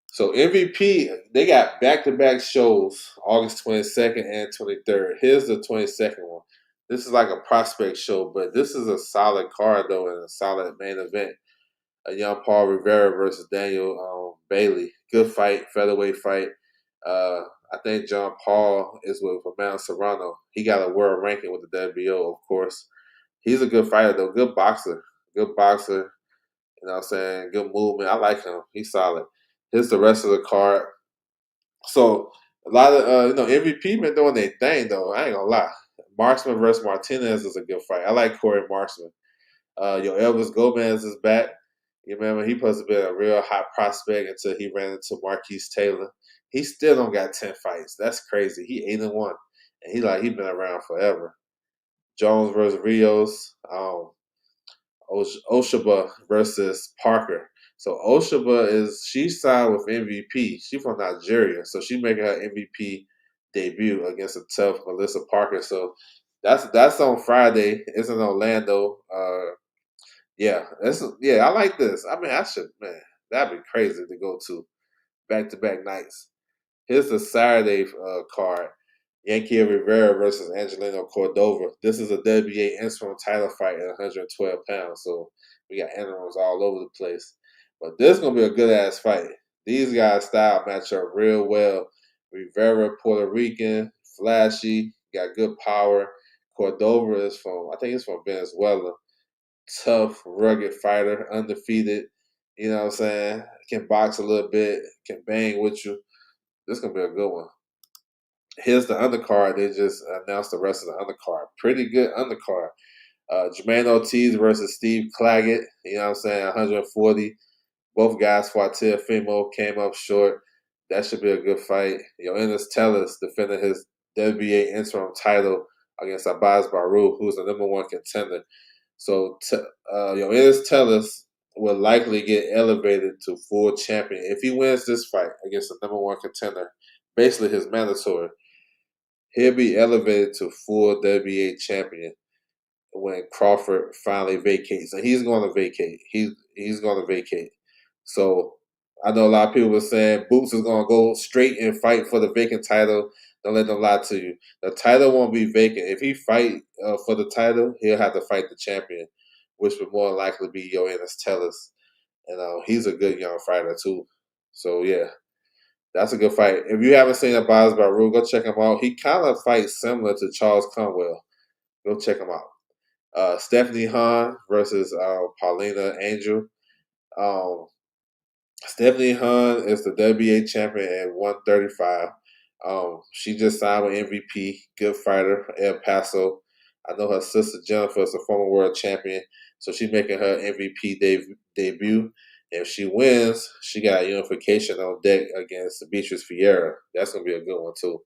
So MVP, they got back-to-back shows, August 22nd and 23rd. Here's the 22nd one. This is like a prospect show, but this is a solid card though, and a solid main event. A young Paul Rivera versus Daniel Bailey. Good fight, featherweight fight. I think John Paul is with Romano Serrano. He got a world ranking with the WBO, of course. He's a good fighter though, good boxer. Good boxer. You know what I'm saying? Good movement. I like him. He's solid. Here's the rest of the card. So a lot of MVP been doing their thing though. I ain't gonna lie. Marksman versus Martinez is a good fight. I like Corey Marksman. Elvis Gomez is back. You remember he supposed to be a real hot prospect until he ran into Marquise Taylor. He still don't got 10 fights. That's crazy. He 8-1, and he been around forever. Jones versus Rios. Oshaba versus Parker. So she signed with MVP. She from Nigeria, so she making her MVP debut against a tough Melissa Parker. So that's on Friday. It's in Orlando. I like this. I mean, that'd be crazy to go to back nights. Here's the Saturday card. Yankee Rivera versus Angelino Cordova. This is a WBA interim title fight at 112 pounds. So we got interims all over the place. But this is going to be a good ass fight. These guys' style match up real well. Rivera, Puerto Rican, flashy, got good power. Cordova is I think he's from Venezuela. Tough, rugged fighter, undefeated. You know what I'm saying? Can box a little bit, can bang with you. This is going to be a good one. Here's the undercard. They just announced the rest of the undercard. Pretty good undercard. Jermaine Ortiz versus Steve Claggett. You know what I'm saying? 140. Both guys fought Teofimo, came up short. That should be a good fight. Yoenis Tellus defending his WBA interim title against Abbas Baru, who's the #1 contender. So Yoenis Tellus will likely get elevated to full champion if he wins this fight against the #1 contender. Basically, his mandatory. He'll be elevated to full WBA champion when Crawford finally vacates, and he's going to vacate. He's going to vacate. So I know a lot of people were saying Boots is going to go straight and fight for the vacant title. Don't let them lie to you. The title won't be vacant. If he fight for the title, he'll have to fight the champion, which would more likely be Yoenis Tellus. And he's a good young fighter too. So yeah. That's a good fight. If you haven't seen Abbas Baru, go check him out. He kind of fights similar to Charles Conwell. Go check him out. Stephanie Hahn versus Paulina Angel. Um, Stephanie Hahn is the WBA champion at 135. She just signed with MVP. Good fighter, El Paso. I know her sister Jennifer is a former world champion, so she's making her MVP debut. If she wins, she got unification on deck against Beatrice Fiera. That's going to be a good one, too.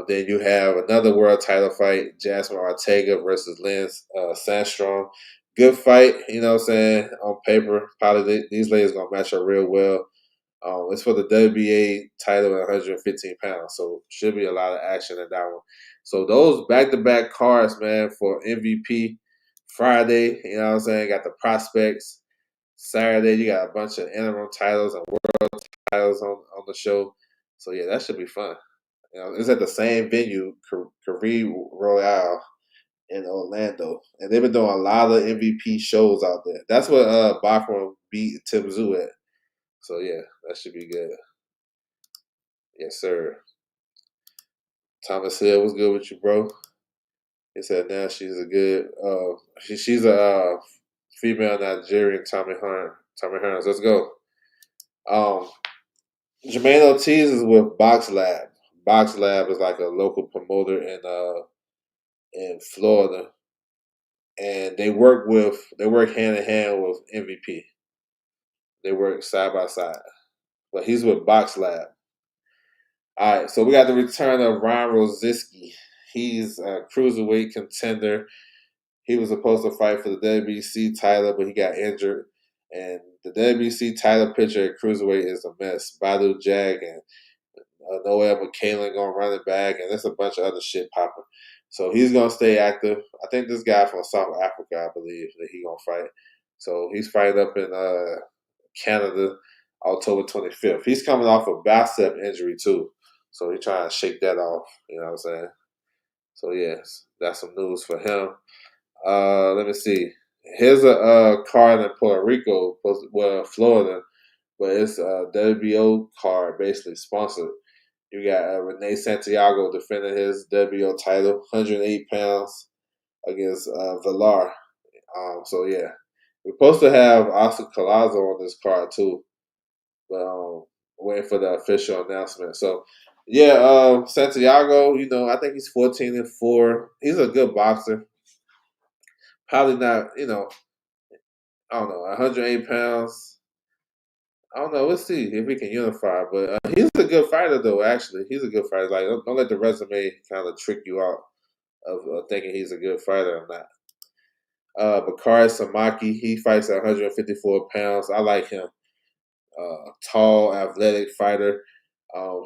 Then you have another world title fight, Jasmine Ortega versus Lynn Sandstrom. Good fight, you know what I'm saying, on paper. Probably these ladies going to match up real well. It's for the WBA title at 115 pounds, so should be a lot of action in that one. So those back-to-back cards, man, for MVP Friday, you know what I'm saying? Got the prospects. Saturday, you got a bunch of interim titles and world titles on the show. So yeah, that should be fun. You know, it's at the same venue, Carisha Royale in Orlando, and they've been doing a lot of MVP shows out there. That's what Bachman beat Tim Zoo at. So yeah, that should be good. Yes, sir. Thomas Hill, what's good with you, bro? He said now she's a good. She's a female Nigerian Tommy Hearns. Tommy Hearns, let's go. Jermaine Ortiz is with Box Lab. Box Lab is like a local promoter in Florida, and they work hand in hand with MVP. They work side by side, but he's with Box Lab. All right, so we got the return of Ryan Rosiski. He's a cruiserweight contender. He was supposed to fight for the WBC title, but he got injured. And the WBC title picture at cruiserweight is a mess. Badu Jag and Noel McCallan going to run it back, and there's a bunch of other shit popping. So he's going to stay active. I think this guy from South Africa, I believe, that he's going to fight. So he's fighting up in Canada October 25th. He's coming off a bicep injury, too. So he's trying to shake that off. You know what I'm saying? So, yes, that's some news for him. Let me see. Here's a card in Puerto Rico, Florida, but it's a WBO card, basically sponsored. You got Renee Santiago defending his WBO title, 108 pounds against Villar. So yeah, we're supposed to have Oscar Collazo on this card too, but waiting for the official announcement. So yeah, Santiago, you know, I think he's 14-4. He's a good boxer. Probably not, you know, I don't know, 108 pounds. I don't know. We'll see if we can unify. But he's a good fighter, though. Actually, he's a good fighter. Like, don't let the resume kind of trick you out of thinking he's a good fighter or not. Bakari Samaki, he fights at 154 pounds. I like him. Tall, athletic fighter.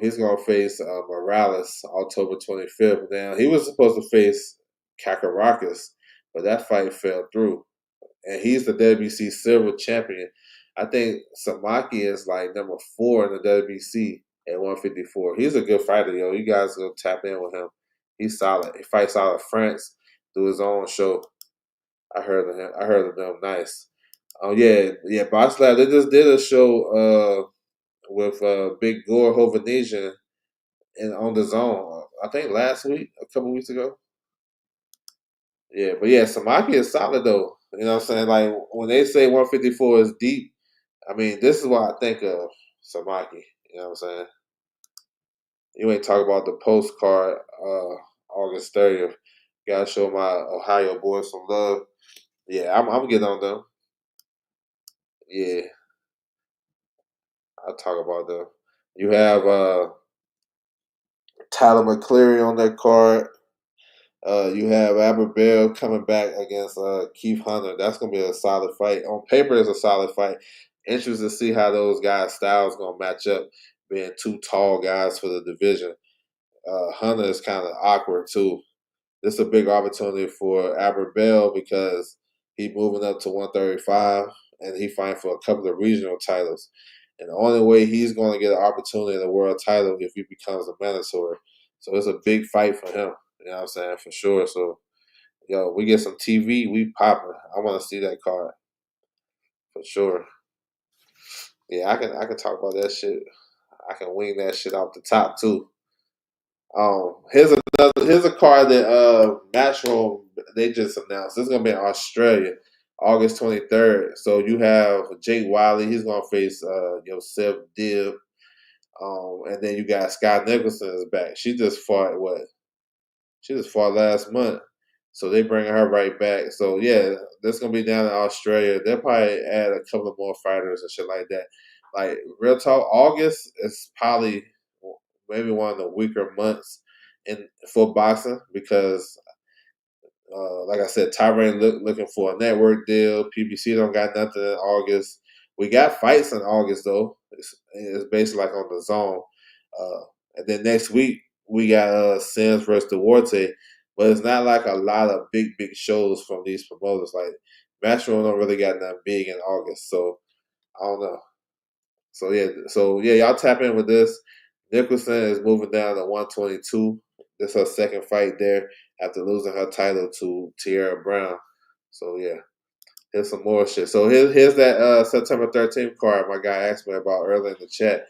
He's gonna face Morales October 25th. Now he was supposed to face Kakarakis, but that fight fell through, and he's the WBC silver champion. I think Samaki is like number 4 in the WBC at 154. He's a good fighter, yo. You guys go tap in with him. He's solid. He fights out of France through his own show. I heard of him. I heard of them. Nice. Oh yeah. Box Lab. They just did a show with Big Gore Hovanesian and on the Zone. I think last week, a couple weeks ago. Yeah, but yeah, Samaki is solid though. You know what I'm saying? Like when they say 154 is deep, I mean this is what I think of Samaki. You know what I'm saying? You ain't talk about the postcard August 30th. Gotta show my Ohio boys some love. Yeah, I'm getting on them. Yeah, I'll talk about them. You have Tyler McCleary on that card. You have Albert Bell coming back against Keith Hunter. That's gonna be a solid fight. On paper, it's a solid fight. Interested to see how those guys' styles gonna match up. Being two tall guys for the division. Hunter is kind of awkward too. This is a big opportunity for Albert Bell because he's moving up to 135 and he fighting for a couple of regional titles. And the only way he's going to get an opportunity in the world title if he becomes a mandatory. So it's a big fight for him. You know what I'm saying? For sure. So, yo, we get some TV, we popping. I want to see that card. For sure. Yeah, I can talk about that shit. I can wing that shit off the top too. Here's a card that Matchroom they just announced. It's gonna be in Australia, August 23rd. So you have Jake Wiley. He's gonna face Yosef Dib. And then you got Scott Nicholson is back. She just fought what? She just fought last month. So they bringing her right back. So yeah, that's gonna be down in Australia. They'll probably add a couple of more fighters and shit like that. Like real talk, August is probably maybe one of the weaker months in for boxing because, like I said, Tyrann looking for a network deal. PBC don't got nothing in August. We got fights in August though. It's basically like on the zone. And then next week we got Sims versus Duarte, but it's not like a lot of big shows from these promoters. Like Matchroom don't really got nothing big in August, so I don't know. So yeah, y'all tap in with this. Nicholson is moving down to 122. This is her second fight there after losing her title to Tierra Brown. So yeah, here's some more shit. So here's that September 13th card my guy asked me about earlier in the chat.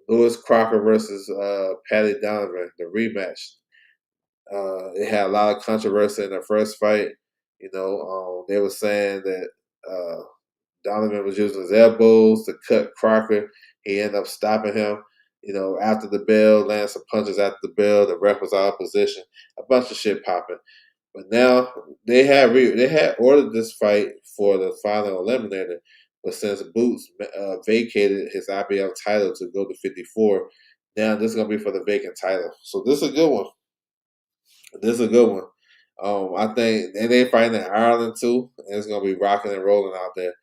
Lewis Crocker versus Patty Donovan, the rematch. It had a lot of controversy in the first fight. You know, they were saying that Donovan was using his elbows to cut Crocker. He ended up stopping him. You know, after the bell, landed some punches after the bell. The ref was out of position. A bunch of shit popping. But now they had ordered this fight for the final eliminator, but since Boots vacated his IBF title to go to 54, now this is gonna be for the vacant title. So this is a good one. This is a good one. I think, and they fighting in Ireland too, and it's gonna be rocking and rolling out there.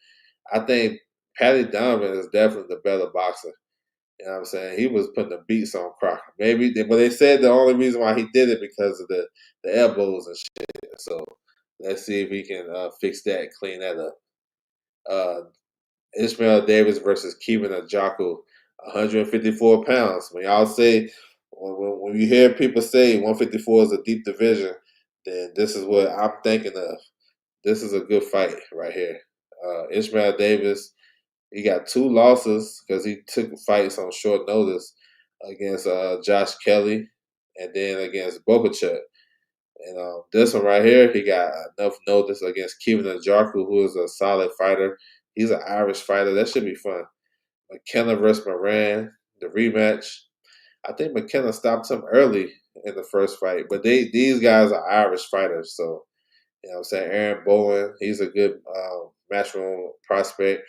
I think Patty Donovan is definitely the better boxer. You know what I'm saying? He was putting the beats on Crocker. Maybe, but they said the only reason why he did it because of the elbows and shit. So let's see if he can fix that, clean that up. Uh, Ishmael Davis versus Kevin Ajaku, 154 pounds. When y'all say, when you hear people say 154 is a deep division, then this is what I'm thinking of. This is a good fight right here. Ishmael Davis, he got 2 losses because he took fights on short notice against Josh Kelly and then against Bokachuk. And this one right here, he got enough notice against Kevin Njarku, who is a solid fighter. He's an Irish fighter. That should be fun. McKenna versus Moran, the rematch. I think McKenna stopped him early in the first fight, but these guys are Irish fighters. So, you know what I'm saying? Aaron Bowen, he's a good matchroom prospect.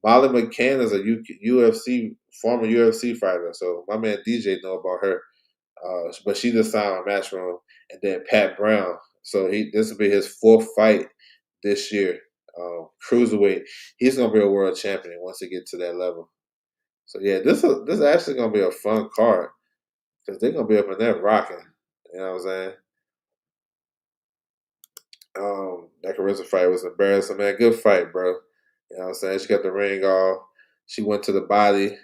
Molly McCann is a UFC former UFC fighter, so my man DJ know about her. But she just signed on Matchroom, and then Pat Brown. So this will be his 4th fight this year. Cruiserweight. He's gonna be a world champion once he gets to that level. So yeah, this is actually gonna be a fun card because they're gonna be up in there rocking. You know what I'm saying? That Carissa fight was embarrassing, man. Good fight, bro. You know what I'm saying? She got the ring off. She went to the body.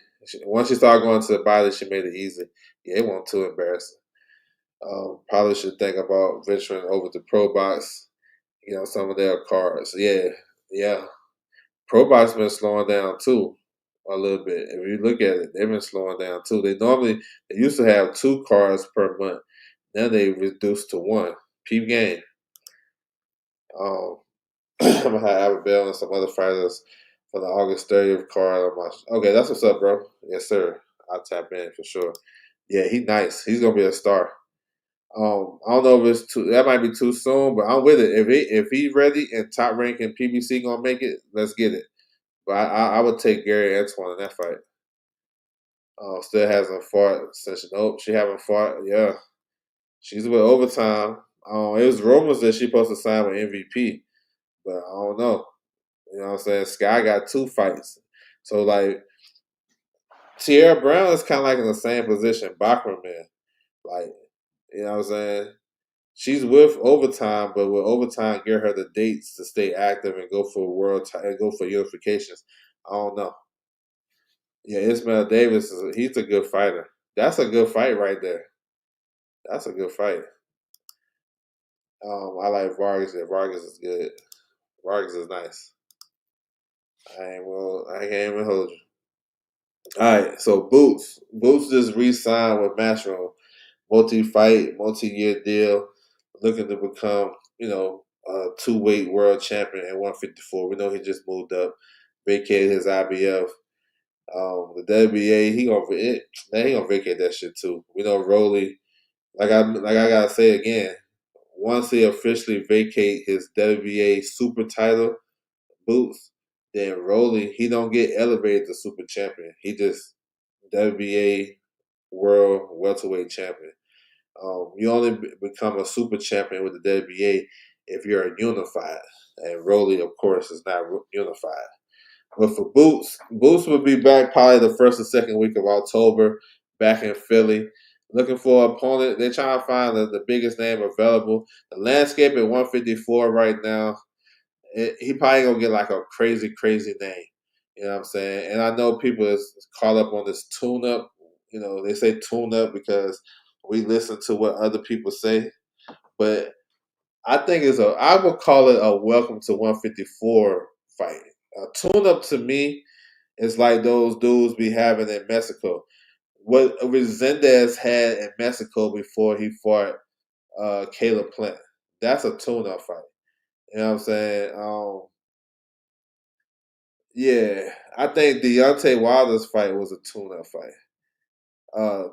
Once she started going to the body, she made it easy. Yeah, it wasn't too embarrassing. Probably should think about venturing over to Pro Box. You know, some of their cards. Yeah. Pro Box been slowing down too a little bit. If you look at it, they've been slowing down too. They used to have 2 cards per month. Now they reduced to 1. Peep game. I'm gonna have Abigail and some other fighters for the August 30th card. Okay, that's what's up, bro. Yes, sir. I'll tap in for sure. Yeah, he's nice. He's gonna be a star. I don't know if it's too. That might be too soon, but I'm with it. If he's ready and top ranking PBC gonna make it, let's get it. But I would take Gary Antoine in that fight. Still hasn't fought since. Nope, she haven't fought. Yeah, she's with overtime. It was rumors that she's supposed to sign with MVP, but I don't know. You know what I'm saying? Sky got 2 fights. So, like, Tierra Brown is kind of like in the same position Bachman man. Like, you know what I'm saying? She's with overtime, but with overtime, give her the dates to stay active and go for go for unifications. I don't know. Yeah, Ismail Davis he's a good fighter. That's a good fight right there. That's a good fight. I like Vargas. Yeah, Vargas is good. Vargas is nice. I can't even hold you. All right, so Boots just re-signed with Matchroom, multi-fight, multi-year deal, looking to become a 2-weight world champion at 154. We know he just moved up, vacated his IBF. The WBA he gonna vacate that shit too. We know Rolly, like I gotta say again, once he officially vacate his WBA super title, Boots, then Rolly, he don't get elevated to super champion. He just WBA world welterweight champion. You only become a super champion with the WBA if you're unified. And Rolly, of course, is not unified. But for Boots will be back probably the first or second week of October, back in Philly. looking for an opponent. They're trying to find the biggest name available. The landscape at 154 right now, he probably gonna get like a crazy, crazy name. You know what I'm saying? And I know people is caught up on this tune up. You know, they say tune up because we listen to what other people say. But I think I would call it a welcome to 154 fight. A tune up to me is like those dudes be having in Mexico. What Resendez had in Mexico before he fought Caleb Plant. That's a tune up fight. You know what I'm saying? Yeah, I think Deontay Wilder's fight was a tune-up fight.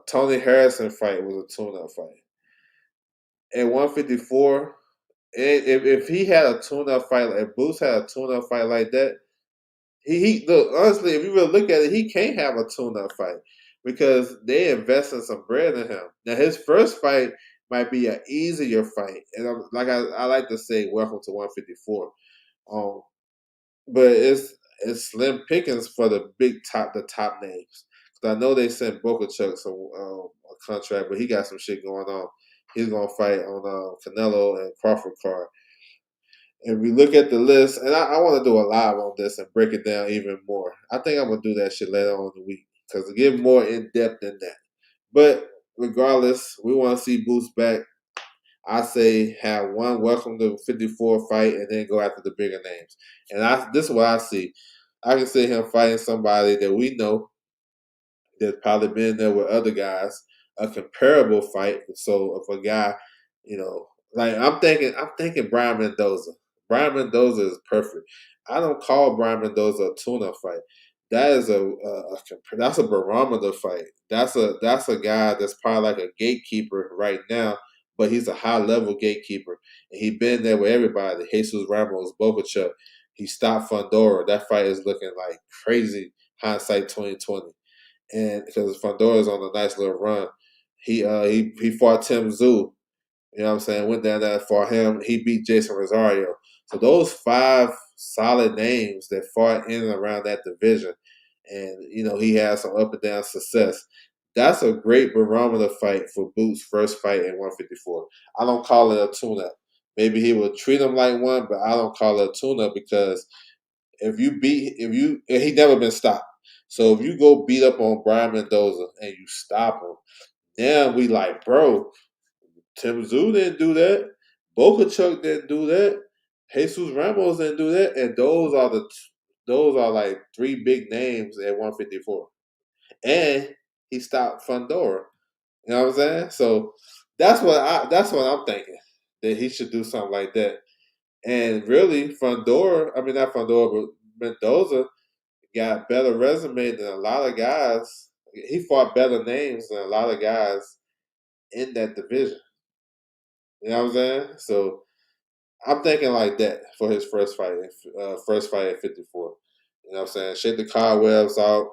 Tony Harrison fight was a tune-up fight. At 154, if he had a tune-up fight, if Boots had a tune-up fight like that, he look honestly, if you really look at it, he can't have a tune-up fight because they investing some bread in him. Now his first fight might be an easier fight, and I like to say, welcome to 154. Um, but it's slim pickings for the top names. 'Cause I know they sent Boca Chuck a contract, but he got some shit going on. He's gonna fight on Canelo and Crawford card. And we look at the list, and I want to do a live on this and break it down even more. I think I'm gonna do that shit later on in the week because to get more in depth than that. But regardless, we want to see Boots back. I say have one welcome to 54 fight and then go after the bigger names. And this is what I see. I can see him fighting somebody that we know that's probably been there with other guys, a comparable fight. So if a guy, you know, like I'm thinking Brian Mendoza. Brian Mendoza is perfect. I don't call Brian Mendoza a tuna fight. That is that's a barometer fight. That's a guy that's probably like a gatekeeper right now, but he's a high level gatekeeper, and he been there with everybody. Jesus Ramos, Bogachuck. He stopped Fundora. That fight is looking like crazy. Hindsight 2020 and because Fondora's on a nice little run, he fought Tim Zoo. You know what I'm saying? Went down there for him. He beat Jason Rosario. So those five solid names that fought in and around that division, and you know he had some up and down success. That's a great barometer fight for Boots' first fight in 154. I don't call it a tune-up. Maybe he will treat him like one, but I don't call it a tune-up because and he never been stopped. So if you go beat up on Brian Mendoza and you stop him, then we like, bro, Tim Zoo didn't do that. Boca Chuck didn't do that. Jesus Ramos didn't do that. And those are like three big names at 154. And he stopped Fundora. You know what I'm saying? So that's what I'm thinking. That he should do something like that. And really, not Fundora, but Mendoza got a better resume than a lot of guys. He fought better names than a lot of guys in that division. You know what I'm saying? So I'm thinking like that for his first fight at 54. You know what I'm saying? Shake the cobwebs out,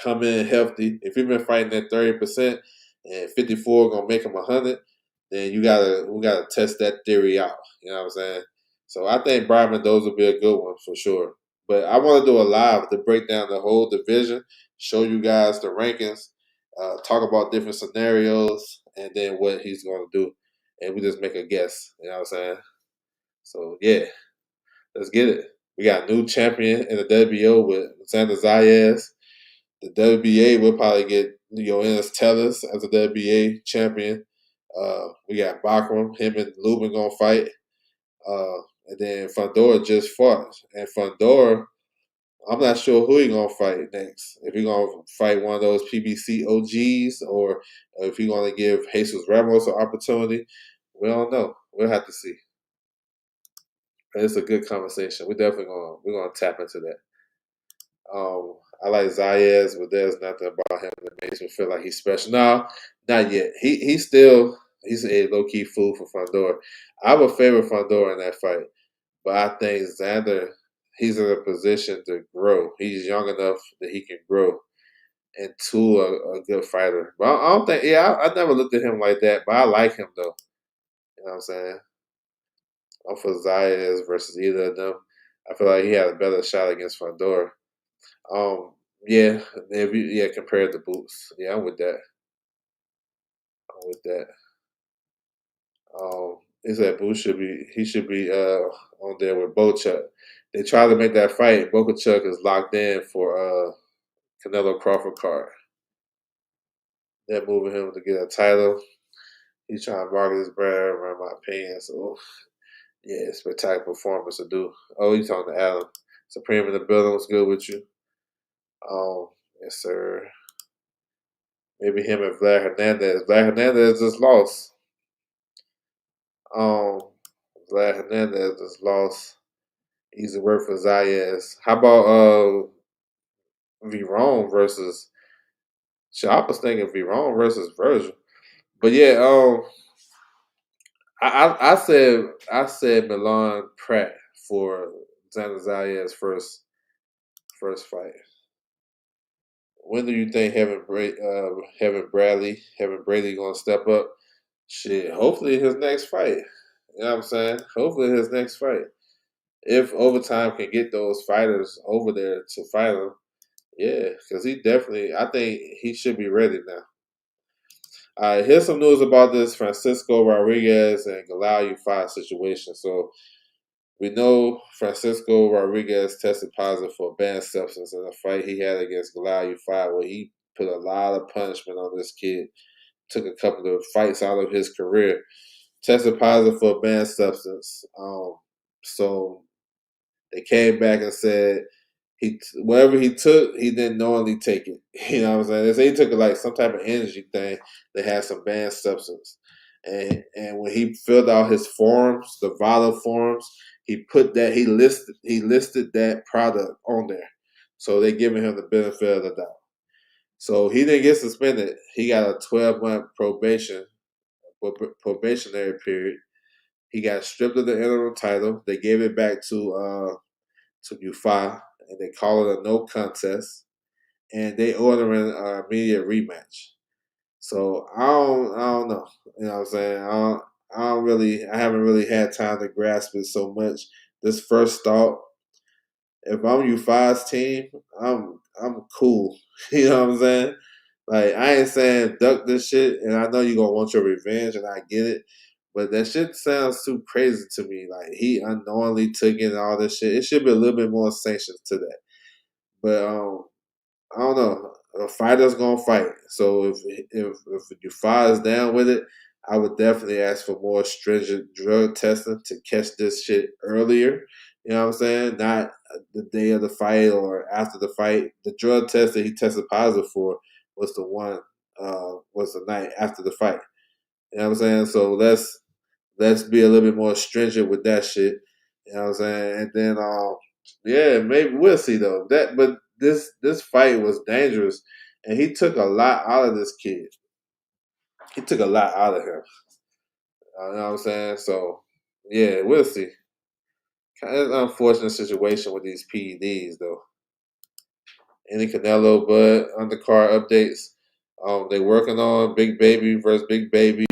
come in healthy. If you've been fighting at 30% and 54 gonna make him 100, then we gotta test that theory out. You know what I'm saying? So I think Brian Mendoza will be a good one for sure. But I want to do a live to break down the whole division, show you guys the rankings, talk about different scenarios, and then what he's going to do, and we just make a guess. You know what I'm saying? So yeah, let's get it. We got a new champion in the WBO with Xander Zayas. The WBA will probably get Yoenis Tellus as a WBA champion. We got Bachram, him and Lubin gonna fight. And then Fundora just fought. And Fundora, I'm not sure who he gonna fight next. If he gonna fight one of those PBC OGs or if he gonna give Jesus Ramos an opportunity, we don't know. We'll have to see. But it's a good conversation. We're gonna tap into that. I like Zayas, but there's nothing about him that makes me feel like he's special. No, not yet. He's a low key fool for Fundora. I would favor Fundora in that fight, but I think Xander, he's in a position to grow. He's young enough that he can grow into a good fighter. But I don't think. Yeah, I never looked at him like that, but I like him though. You know what I'm saying? I'm for Zayas versus either of them. I feel like he had a better shot against Fundora. Um, yeah, compared to Boots. Yeah, I'm with that. with that. He said Boo should be on there with Bochuck. They try to make that fight. Bochuck is locked in for Canelo Crawford card. They're moving him to get a title. He's trying to market his brand, in my opinion. So yeah, spectacular performance to do. Oh, he's talking to Adam. Supreme in the building. What's good with you? Yes, sir. Maybe him and Vlad Hernandez. Vlad Hernandez just lost. Um, Vlad Hernandez just lost. Easy work for Zayas. How about Veron versus? Shit, I was thinking Veron versus Virgil, but yeah, I said Milan Pratt for Xander Zayas' first fight. When do you think Heaven Brady gonna step up? Shit, hopefully his next fight. You know what I'm saying? Hopefully his next fight. If Overtime can get those fighters over there to fight him, yeah, because I think he should be ready now. Here's some news about this Francisco Rodriguez and Galal Ufai situation. So we know Francisco Rodriguez tested positive for a banned substance in a fight he had against Galal Ufai, where he put a lot of punishment on this kid. Took a couple of fights out of his career. Tested positive for a banned substance. So they came back and said whatever he took, he didn't knowingly take it. You know what I'm saying? They say he took like some type of energy thing that had some banned substance. And when he filled out his forms, the Valo forms, he listed that product on there. So they giving him the benefit of the doubt. So he didn't get suspended. He got a 12-month probationary period. He got stripped of the interim title. They gave it back to Ufai, and they call it a no contest, and they ordering an immediate rematch. So I don't know. You know what I'm saying? I haven't really had time to grasp it so much. This first thought, if I'm Ufai's team, I'm cool. You know what I'm saying? Like I ain't saying duck this shit, and I know you're gonna want your revenge, and I get it. But that shit sounds too crazy to me. Like he unknowingly took it and all this shit. It should be a little bit more sanctions to that. But I don't know. A fighter's gonna fight. So if Ufai is down with it, I would definitely ask for more stringent drug testing to catch this shit earlier. You know what I'm saying? Not the day of the fight or after the fight. The drug test that he tested positive for was was the night after the fight. You know what I'm saying? So let's be a little bit more stringent with that shit. You know what I'm saying? And then yeah, maybe we'll see though. But this fight was dangerous, and he took a lot out of this kid. He took a lot out of him. You know what I'm saying? So yeah, we'll see. Kind of an unfortunate situation with these PEDs though. Any Canelo Bud undercard updates? They working on Big Baby versus Big Baby.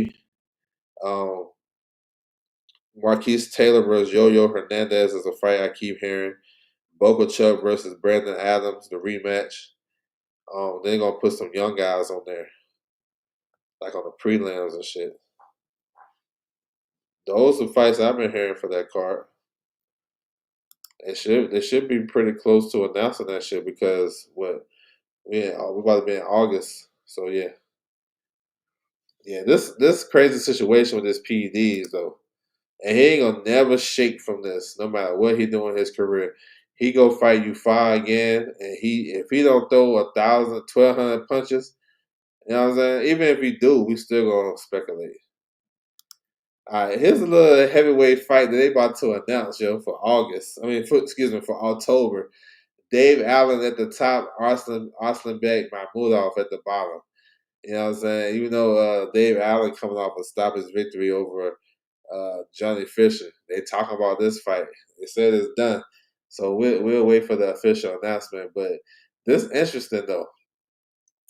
Um, Marquise Taylor versus Yo-Yo Hernandez is a fight I keep hearing. Boca Chuck versus Brandon Adams, the rematch. They're gonna put some young guys on there, like on the prelims and shit. Those are fights I've been hearing for that card. They should be pretty close to announcing that shit because we're about to be in August. So yeah. This crazy situation with this PEDs though, and he ain't gonna never shake from this, no matter what he do in his career. He go fight Ufai again, and if he don't throw 1,000, 1,200 punches, you know what I'm saying? Even if he do, we still gonna speculate. All right, here's a little heavyweight fight that they about to announce, for August. For October. Dave Allen at the top, Arslanbek Mahmudov at the bottom. You know what I'm saying? Even though Dave Allen coming off a stoppage victory over Johnny Fisher, they talking about this fight. They said it's done, so we'll wait for the official announcement. But this is interesting though,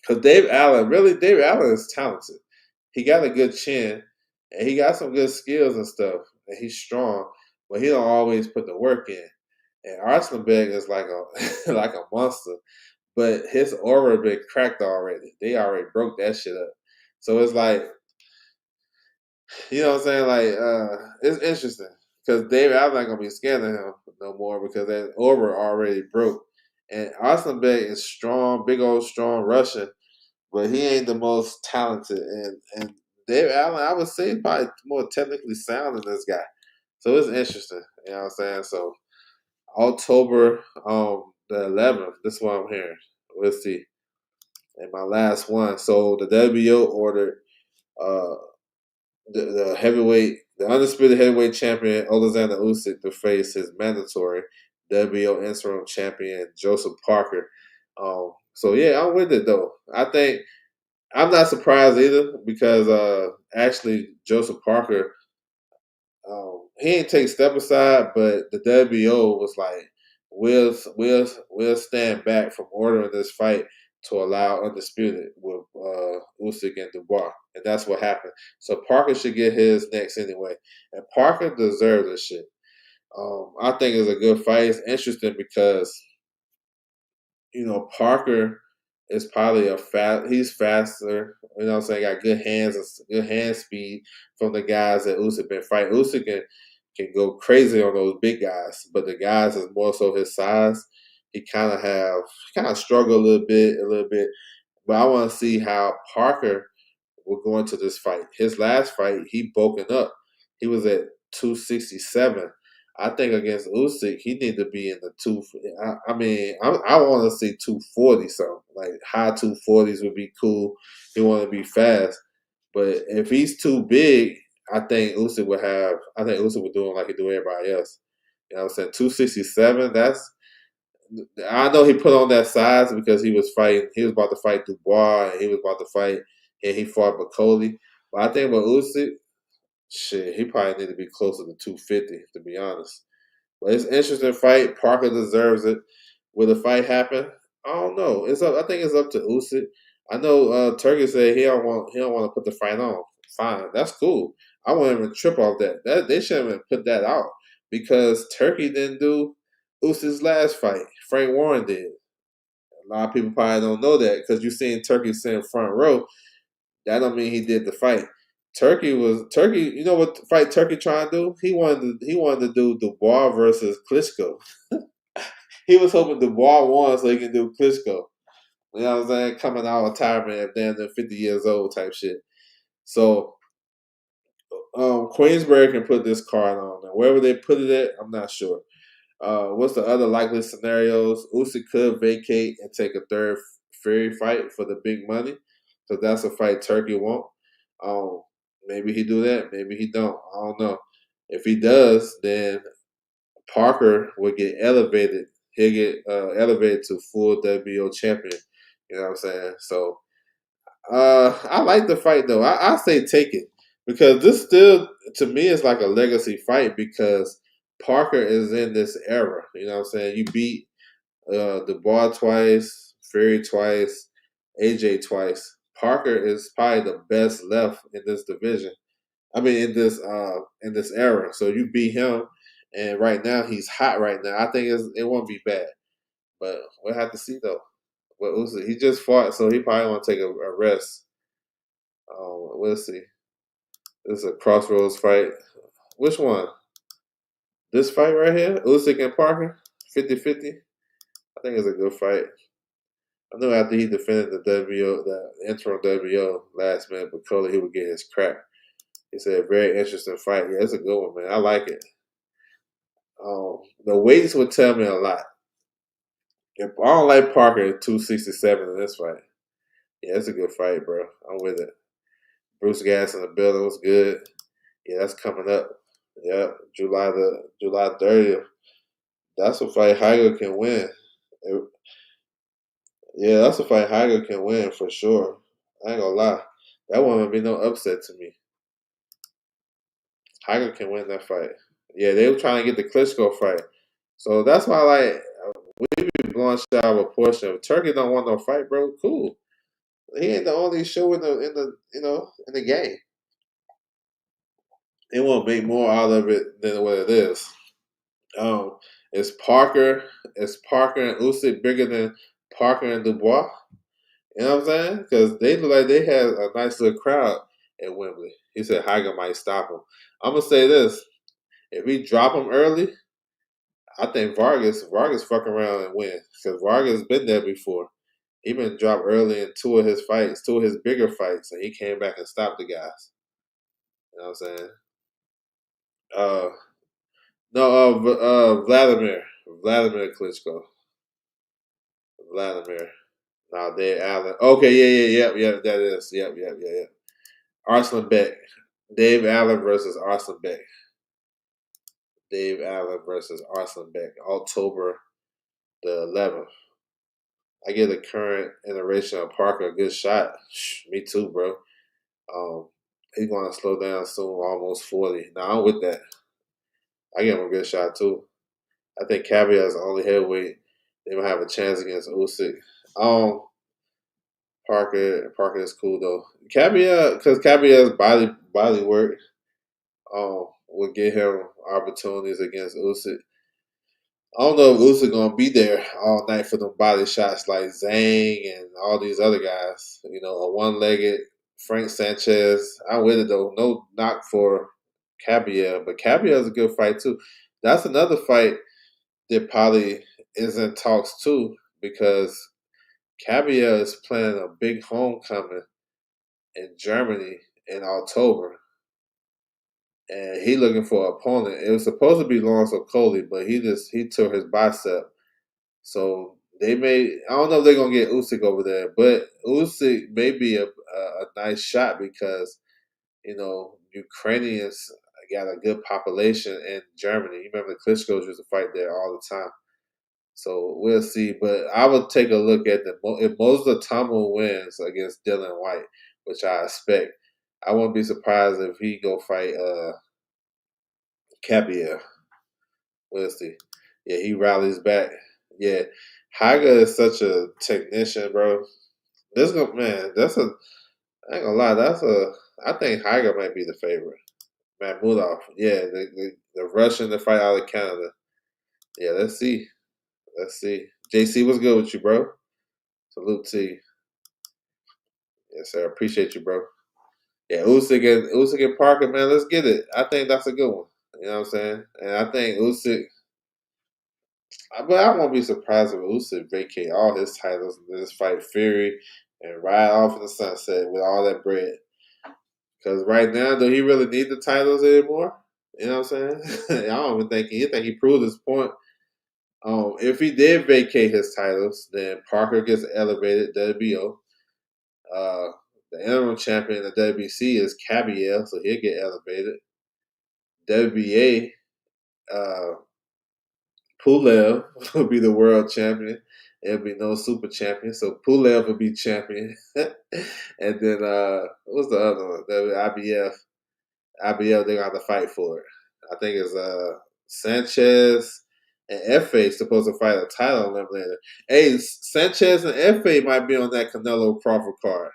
because Dave Allen is talented. He got a good chin, and he got some good skills and stuff, and he's strong, but he don't always put the work in. And Arslanbek is like a like a monster, but his aura been cracked already. They already broke that shit up. So it's like You know what I'm saying? Like, it's interesting because David Allen not gonna be scared of him no more because that over already broke. And Oslenbeck is strong, big old strong Russian, but he ain't the most talented. And David Allen, I would say, probably more technically sound than this guy. So it's interesting. You know what I'm saying? So October the 11th, this is what I'm hearing. We'll see. And my last one. So the WO ordered uh the heavyweight, the undisputed heavyweight champion Alexander Usyk to face his mandatory WO interim champion Joseph Parker. So yeah, I'm with it though. I think I'm not surprised either because actually Joseph Parker, he ain't take step aside, but the WO was like, we'll stand back from ordering this fight to allow undisputed with Usyk and Dubois, and that's what happened. So Parker should get his next anyway, and Parker deserves this shit. I think it's a good fight. It's interesting because Parker is probably he's faster. You know what I'm saying? Got good hands and good hand speed from the guys that Usyk been fighting. Usyk can go crazy on those big guys, but the guys is more so his size. He kind of struggle a little bit. But I want to see how Parker will go into this fight. His last fight, he broken up. He was at 267. I think against Usyk, he need to be in the two. I want to see 240 something. Like high 240s would be cool. He want to be fast, but if he's too big, I think Usyk would have. I think Usyk would do him like he do everybody else. You know what I'm saying? 267. I know he put on that size because he was fighting. He was about to fight Dubois, and he was about to fight, and he fought Bacoli. But I think with Usyk, shit, he probably need to be closer to 250, to be honest. But it's an interesting fight. Parker deserves it. Will the fight happen? I don't know. It's up. I think it's up to Usyk. I know Turkey said he don't want to put the fight on. Fine, that's cool. I wouldn't even trip off that. They shouldn't even put that out because Turkey didn't do Usyk's last fight. Frank Warren did. A lot of people probably don't know that because you seen Turkey sitting front row. That don't mean he did the fight. Turkey. You know what fight Turkey trying to do? He wanted to do Dubois versus Klitschko. He was hoping Dubois won so he can do Klitschko. You know what I'm saying? Coming out of retirement at damn near 50 years old type shit. So Queensberry can put this card on. And wherever they put it at, I'm not sure. What's the other likely scenarios? Usyk could vacate and take a third Fury fight for the big money. So that's a fight Turkey won't. Um, Maybe he do that. Maybe he don't. I don't know. If he does, then Parker will get elevated. He'll get elevated to full WO champion. You know what I'm saying? So I like the fight though. I say take it because this still to me is like a legacy fight because Parker is in this era. You know what I'm saying? You beat Dubois twice, Fury twice, AJ twice. Parker is probably the best left in this division. I mean, in this era. So you beat him, and right now he's hot. Right now, I think it won't be bad, but we'll have to see though. But Usyk, he just fought, so he probably want to take a rest. We'll see. This is a crossroads fight. Which one? This fight right here, Usyk and Parker, 50-50. I think it's a good fight. I know after he defended the interim WO last minute, but Cole, he would get his crack. He said, very interesting fight. Yeah, it's a good one, man. I like it. The weights would tell me a lot. If I don't like Parker at 267 in this fight, yeah, it's a good fight, bro. I'm with it. Bruce Gas in the building was good. Yeah, that's coming up. Yeah, July 30th. That's a fight Hyger can win. Yeah, that's a fight Hyger can win for sure. I ain't gonna lie. That wouldn't be no upset to me. Hyger can win that fight. Yeah, they were trying to get the Klitschko fight. So that's why like we be blowing shit out of a portion. If Turkey don't want no fight, bro, cool. He ain't the only show in the game. It won't make more out of it than what it is. Um, is Parker and Usyk bigger than Parker and Dubois? You know what I'm saying? Because they look like they had a nice little crowd. at Wembley. He said Hager might stop him. I'm gonna say this: if he drop him early, I think Vargas fuck around and win because Vargas been there before. He been dropped early in two of his fights, two of his bigger fights, and he came back and stopped the guys. You know what I'm saying? Uh, no, Vladimir Klitschko, Vladimir. Now Dave Allen. Okay, yep, that is, yep. Arslan Beck, Dave Allen versus Arslan Beck. Dave Allen versus Arslan Beck, October the 11th. I give the current iteration of Parker a good shot. Me too, bro. He's going to slow down soon, almost 40. Now, I'm with that. I give him a good shot, too. I think Caviar is the only heavyweight they will have a chance against Usyk. Parker is cool, though. Caviar, because Caviar's body work will give him opportunities against Usyk. I don't know if Usyk gonna be there all night for them body shots like Zhang and all these other guys. You know, a one-legged Frank Sanchez. I'm with it though. No knock for Cabia, but Cabia is a good fight too. That's another fight that probably is in talks too because Cabia is planning a big homecoming in Germany in October, and he looking for an opponent. It was supposed to be Lawrence Okolie, but he tore his bicep. So they may. I don't know if they're gonna get Usyk over there, but Usyk may be a nice shot because Ukrainians got a good population in Germany. You remember the Klitschko's used to fight there all the time. So we'll see. But I would take a look at if Mosler Tomo wins against Dylan White, which I expect. I wouldn't be surprised if he go fight Capia. We'll see. Yeah, he rallies back. Yeah, Haga is such a technician, bro. This go man, I ain't gonna lie, I think Haga might be the favorite. Mahmudov, yeah, the Russian to fight out of Canada. Yeah, let's see. Let's see. JC, what's good with you, bro? Salute to you. Yes, sir. Appreciate you, bro. Yeah, Usyk and Parker, man, let's get it. I think that's a good one. You know what I'm saying? And I think Usyk, but I won't be surprised if Usyk vacate all his titles and just fight Fury and ride off in the sunset with all that bread. Because right now, do he really need the titles anymore? You know what I'm saying? I don't even think he proved his point. If he did vacate his titles, then Parker gets elevated WBO. Uh, the interim champion of WBC is Cabiel, so he'll get elevated. WBA, uh, Pulev will be the world champion. There'll be no super champion, so Pulev will be champion. And then what's the other one? IBF. IBF, they're gonna have to fight for it. I think it's Sanchez and FA supposed to fight a title eliminator. Hey, Sanchez and FA might be on that Canelo Crawford card.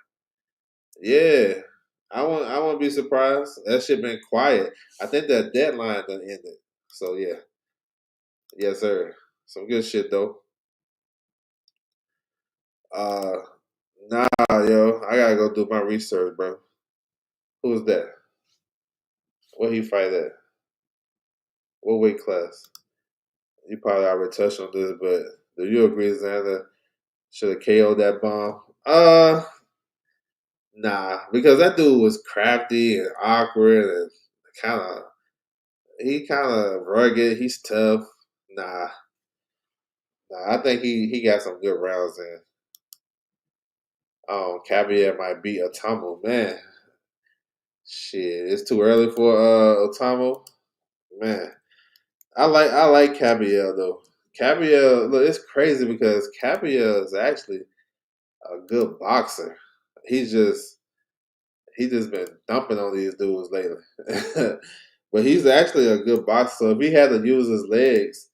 Yeah. I won't be surprised. That shit been quiet. I think that deadline done ended. So yeah. Yes, sir. Some good shit though. Uh nah, yo. I gotta go do my research, bro. Who's that? What he fight at? What weight class? You probably already touched on this, but do you agree Xander should have KO'd that bomb? Nah, because that dude was crafty and awkward and kind of he kind of rugged. He's tough. Nah, nah. I think he got some good rounds in. Caviar might beat Otomo. Man, shit, it's too early for Otomo. Man, I like Caviar though. Caviar, look, it's crazy because Caviar is actually a good boxer. He's just he just been dumping on these dudes lately. But he's actually a good boxer. So if he had to use his legs,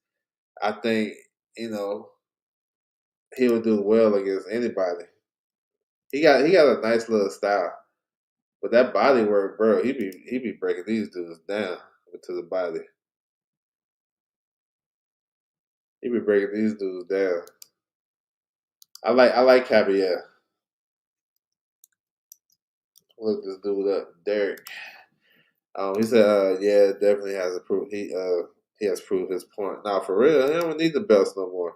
I think you know he would do well against anybody. He got a nice little style, but that body work, bro, he be breaking these dudes down to the body. He be breaking these dudes down. I like Caviar. Look this dude up, Derek. He said, yeah, definitely has a proof. He has proved his point. Now, for real, he don't need the belts no more.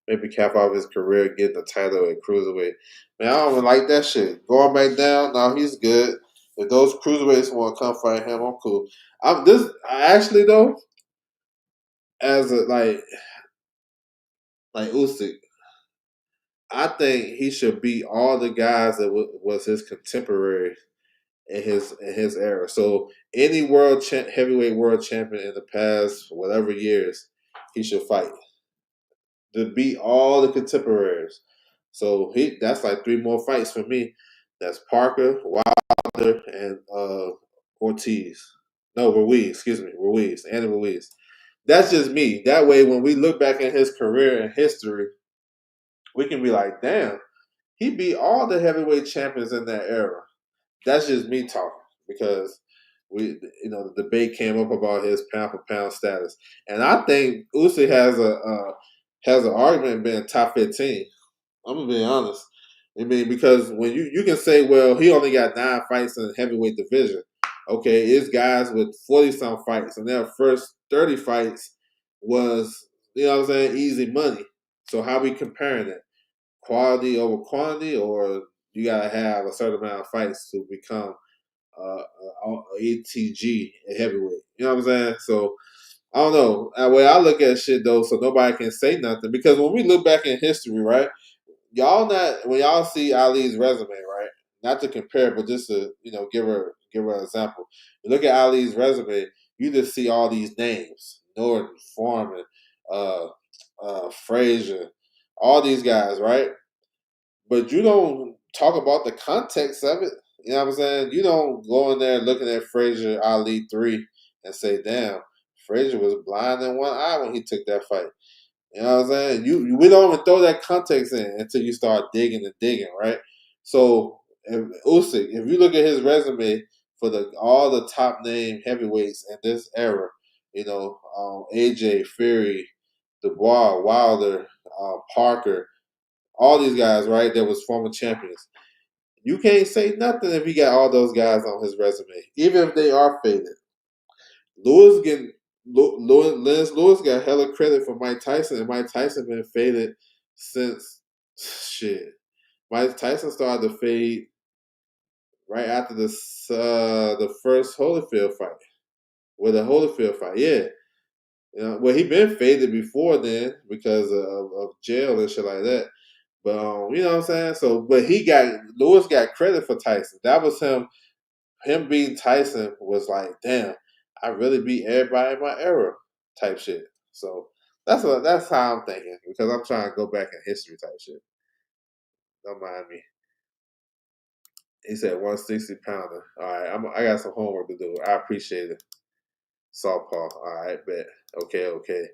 Maybe cap off his career getting the title at cruiserweight. Man, I don't even like that shit. Going back down, no, he's good. If those cruiserweights want to come fight him, I'm cool. Actually though, as a like Usyk, I think he should beat all the guys that was his contemporary in his era. So any heavyweight world champion in the past whatever years, he should fight to beat all the contemporaries. So that's like three more fights for me. That's Parker, Wilder, and Ortiz. No, Ruiz. Excuse me, Ruiz, Andy Ruiz. That's just me. That way, when we look back at his career and history, we can be like, damn, he beat all the heavyweight champions in that era. That's just me talking because the debate came up about his pound for pound status, and I think Usyk has an argument being top 15. I'm gonna be honest. I mean, because when you can say, well, he only got 9 fights in the heavyweight division. Okay, it's guys with 40 some fights, and their first 30 fights was easy money. So how we comparing it? Quality over quantity, or you gotta have a certain amount of fights to become ATG heavyweight. You know what I'm saying? So I don't know. The way I look at shit though, so nobody can say nothing because when we look back in history, right? When y'all see Ali's resume, right? Not to compare, but just to give her an example. You look at Ali's resume, you just see all these names: Norton, Foreman, uh, Frazier, all these guys, right? But you don't talk about the context of it. You know what I'm saying? You don't go in there looking at Frazier Ali 3 and say, damn, Frazier was blind in one eye when he took that fight. You know what I'm saying? We don't even throw that context in until you start digging and digging, right? So Usyk, if you look at his resume for all the top name heavyweights in this era, AJ, Fury, Dubois, Wilder, Parker, all these guys, right? That was former champions. You can't say nothing if he got all those guys on his resume, even if they are faded. Lennox Lewis got hella credit for Mike Tyson, and Mike Tyson been faded since shit. Mike Tyson started to fade right after the first Holyfield fight. With the Holyfield fight, yeah. Well, he been faded before then because of jail and shit like that. But you know what I'm saying? So, but Lewis got credit for Tyson. That was him. Him beating Tyson was like, damn, I really beat everybody in my era, type shit. So that's how I'm thinking because I'm trying to go back in history type shit. Don't mind me. He said 160 pounder. All right, I got some homework to do. I appreciate it. Southpaw. All right, bet. Okay.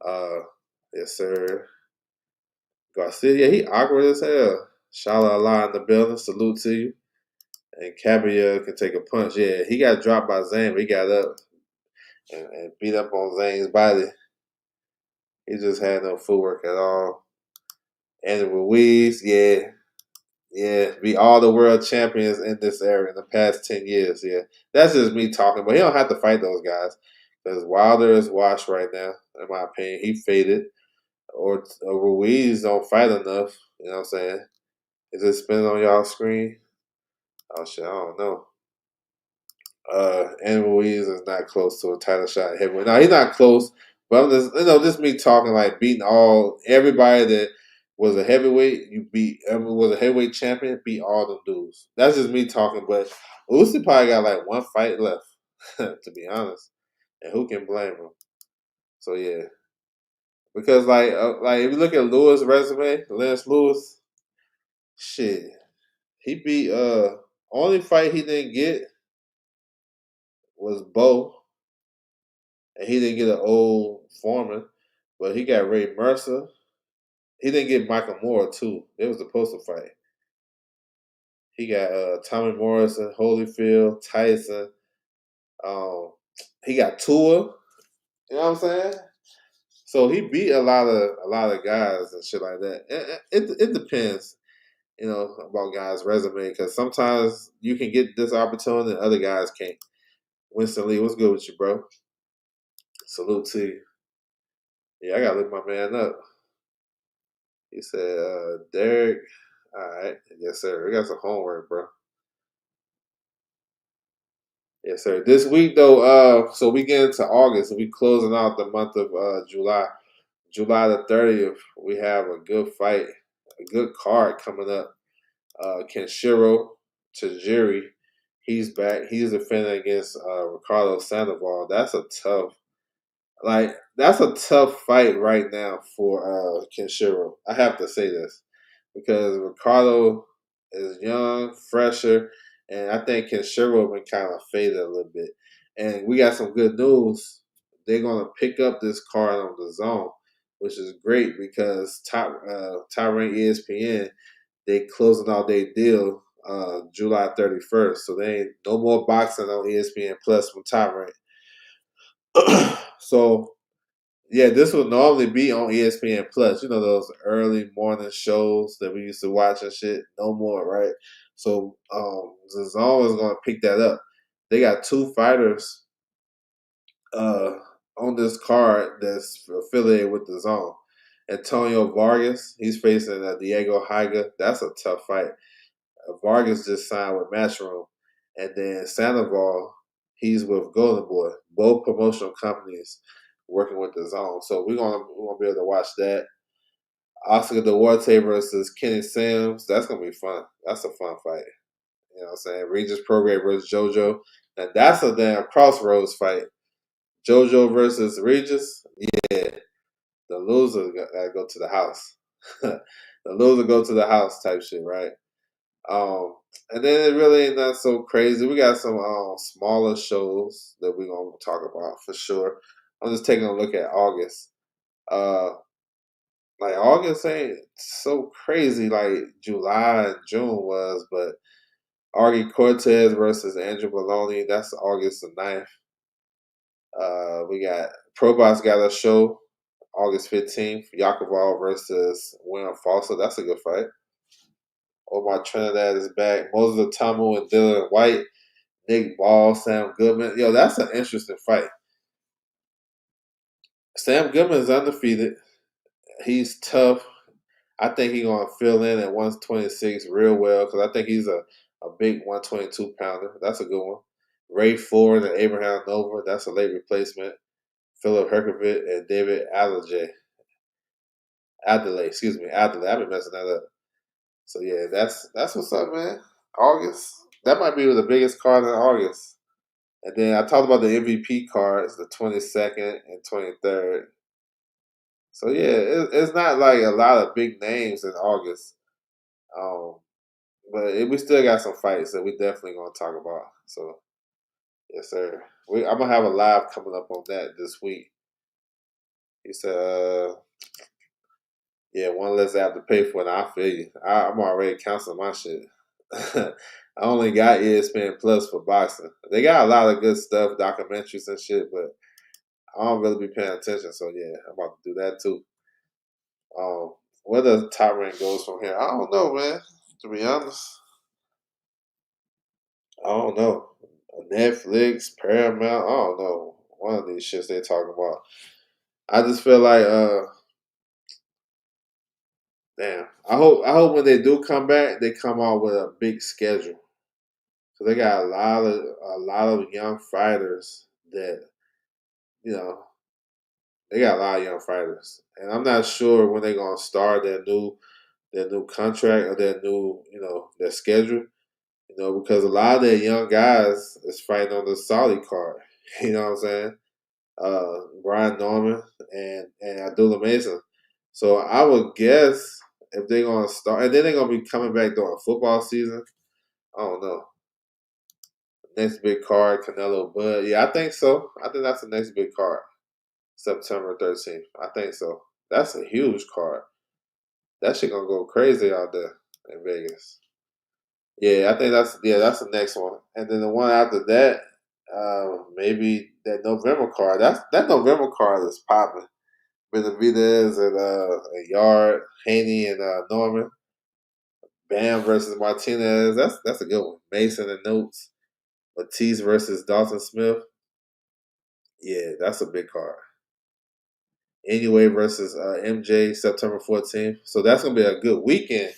Uh, yes, sir. Garcia, yeah, he awkward as hell. Shala Allah in the building. Salute to you. And Cabria can take a punch. Yeah, he got dropped by Zane, but he got up and beat up on Zane's body. He just had no footwork at all. And Ruiz, yeah, be all the world champions in this era in the past 10 years. Yeah, that's just me talking, but he don't have to fight those guys because Wilder is washed right now, in my opinion. He faded, or Ruiz don't fight enough. You know what I'm saying? Is it spinning on y'all screen? Oh shit, I don't know. And Ruiz is not close to a title shot heavyweight. No, he's not close. But I'm just me talking like beating everybody that was a heavyweight. You beat was a heavyweight champion. Beat all them dudes. That's just me talking. But Usyk probably got like one fight left, to be honest. And who can blame him? So yeah, because like if you look at Lewis' resume, Lennox Lewis, shit, he beat only fight he didn't get was Bo. And he didn't get an old Foreman, but he got Ray Mercer. He didn't get Michael Moore too. It was supposed to fight. He got Tommy Morrison, Holyfield, Tyson. He got Tua. You know what I'm saying? So he beat a lot of guys and shit like that. It depends. about guys' resume because sometimes you can get this opportunity and other guys can't. Winston Lee, what's good with you, bro? Salute to you. Yeah, I gotta look my man up. He said, Derek. All right, yes sir. We got some homework, bro. Yes sir. This week though, so we get into August and we closing out the month of July. July the 30th, we have a good fight, a good card coming up. Kenshiro Tajiri, he's back. He's defending against Ricardo Sandoval. That's a tough fight right now for Kenshiro. I have to say this because Ricardo is young, fresher, and I think Kenshiro been kind of faded a little bit. And we got some good news. They're gonna pick up this card on the zone, which is great because top rank ESPN they closing out their deal July 31st. So they ain't no more boxing on ESPN Plus from top rank. So yeah, this would normally be on ESPN Plus. You know those early morning shows that we used to watch and shit. No more, right? So the zone is gonna pick that up. They got two fighters uh on this card that's affiliated with the zone. Antonio Vargas, he's facing Diego Higa. That's a tough fight. Vargas just signed with Matchroom, and then Sandoval, he's with Golden Boy, both promotional companies working with the Zone. So we're gonna be able to watch that. Oscar Duarte versus Kenny Sims. That's gonna be fun. That's a fun fight. You know what I'm saying? Regis Prograis versus JoJo. Now that's a damn crossroads fight. JoJo versus Regis. Yeah, the loser gotta go to the house. The loser go to the house type shit, right? Um, and then it really ain't not so crazy. We got some smaller shows that we're gonna talk about for sure. I'm just taking a look at August. Uh, like August ain't so crazy like July and June was, but Argie Cortez versus Andrew Maloney, that's August the 9th. We got Probox got a show August 15th. Yakoval versus William Foster. That's a good fight. Omar Trinidad is back. Moses Atamu and Dylan White. Nick Ball, Sam Goodman. Yo, that's an interesting fight. Sam Goodman is undefeated. He's tough. I think he's gonna fill in at 126 real well because I think he's a big 122 pounder. That's a good one. Ray Ford and Abraham Nova. That's a late replacement. Philip Herkovich and David Adelaide. Excuse me, Adelaide. I've been messing that up. So yeah, that's what's up, man. August. That might be the biggest card in August. And then I talked about the MVP cards, the 22nd and 23rd. So yeah, it's not like a lot of big names in August, um, but we still got some fights that we definitely gonna talk about. So yes, sir. I'm gonna have a live coming up on that this week. He said, "Yeah, one less app to pay for." And I feel you. I'm already canceling my shit. I only got ESPN Plus for boxing. They got a lot of good stuff, documentaries and shit, but I don't really be paying attention. So yeah, I'm about to do that too. Where the top rank goes from here, I don't know, man. To be honest, I don't know. Netflix, Paramount, I don't know. One of these shits they talking about. I just feel like, damn. I hope when they do come back, they come out with a big schedule. Cause they got a lot of young fighters that you know they got a lot of young fighters, and I'm not sure when they're gonna start their new contract or their new their schedule. Because a lot of their young guys is fighting on the Saudi card. You know what I'm saying? Brian Norman and Abdullah Mason. So I would guess if they're gonna start, and then they're gonna be coming back during football season. I don't know. Next big card, Canelo Bud. Yeah, I think so. I think that's the next big card, September 13th. I think so. That's a huge card. That shit gonna go crazy out there in Vegas. Yeah, I think that's the next one, and then the one after that, maybe that November card. That November card is popping. Benavidez and Yard, Haney and Norman. Bam versus Martinez. That's a good one. Mason and Notes. Matisse versus Dalton Smith. Yeah, that's a big card. Anyway versus MJ September 14th. So that's gonna be a good weekend.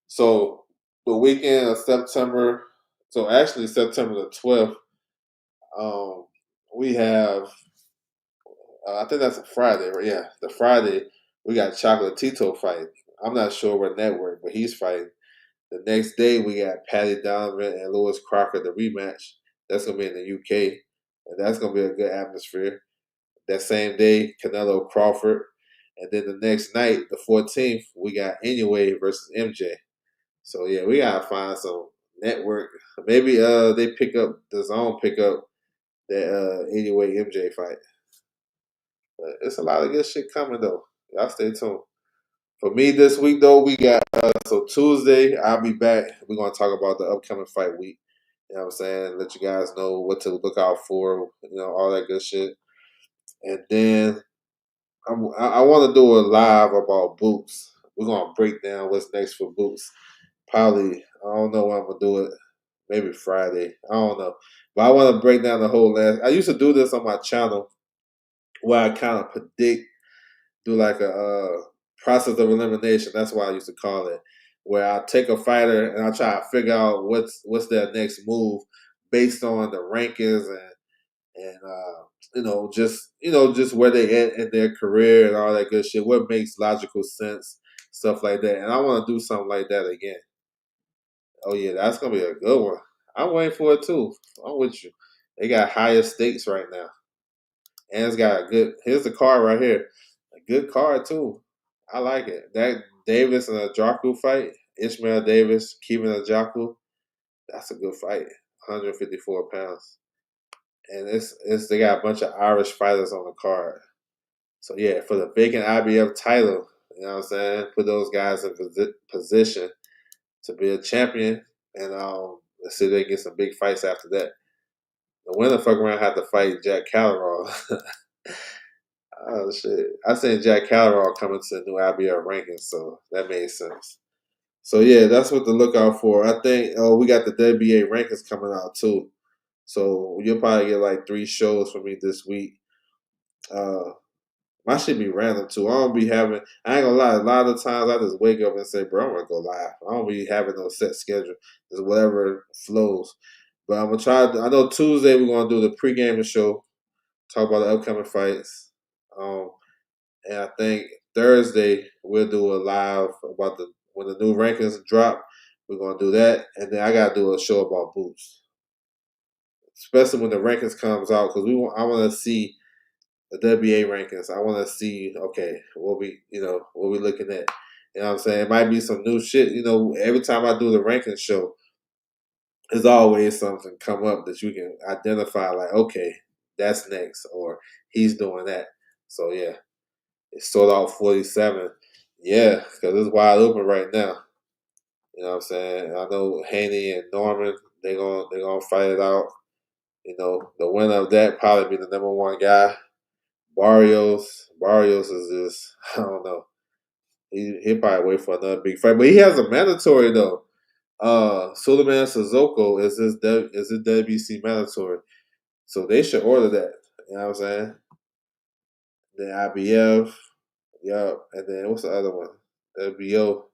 So the weekend of September. So actually September the 12th. Um, we have. I think that's a Friday, right? Yeah, the Friday we got Chocolatito fight. I'm not sure what network, but he's fighting. The next day we got Patty Donovan and Lewis Crocker, the rematch. That's gonna be in the UK, and that's gonna be a good atmosphere. That same day, Canelo Crawford, and then the next night, the 14th, we got Anyway versus MJ. So yeah, we gotta find some network. Maybe they pick up the zone, pick up that Anyway MJ fight. But it's a lot of good shit coming though. Y'all stay tuned. For me this week though, we got so Tuesday I'll be back. We're gonna talk about the upcoming fight week. You know what I'm saying? Let you guys know what to look out for, all that good shit. And then I want to do a live about Boots. We're gonna break down what's next for Boots. Probably I don't know when I'm gonna do it. Maybe Friday. I don't know. But I want to break down the whole last. I used to do this on my channel where I kind of predict, do like a process of elimination. That's what I used to call it. Where I take a fighter and I try to figure out what's their next move based on the rankings and just where they at in their career and all that good shit. What makes logical sense, stuff like that. And I want to do something like that again. Oh yeah, that's gonna be a good one. I'm waiting for it too. I'm with you. They got higher stakes right now, and it's got a good. Here's the card right here, a good card too. I like it. That Davis and Ajaku fight, Ishmael Davis, Kevin Ajaku. That's a good fight. 154 pounds, and it's they got a bunch of Irish fighters on the card. So yeah, for the vacant IBF title, you know what I'm saying? Put those guys in position to be a champion, and let's see if they get some big fights after that. The winner fuck around had to fight Jack Calleron. Oh shit! I seen Jack Calleron coming to the new IBF rankings, so that made sense. So yeah, that's what to look out for. I think we got the WBA rankings coming out too. So you'll probably get like 3 shows from me this week. Uh, My shit be random too. I don't be having. I ain't gonna lie. A lot of times I just wake up and say, "Bro, I'm gonna go live." I don't be having no set schedule. Just whatever flows. But I'm gonna try. I know Tuesday we're gonna do the pregame show, talk about the upcoming fights. Um, and I think Thursday we'll do a live about the when the new rankings drop. We're gonna do that, and then I gotta do a show about boots, especially when the rankings comes out because I want to see the WBA rankings. I want to see, okay, what we looking at. You know what I'm saying? It might be some new shit. Every time I do the rankings show, there's always something come up that you can identify, like, okay, that's next, or he's doing that. So, yeah, it's sold out 47. Yeah, because it's wide open right now. You know what I'm saying? I know Haney and Norman, they're gonna fight it out. The winner of that probably be the number 1 guy. Barrios is just I don't know. He'll probably wait for another big fight, but he has a mandatory though. Suleiman Sissoko is his WBC mandatory, so they should order that. You know what I'm saying? Then IBF, yup, and then what's the other one? WBO,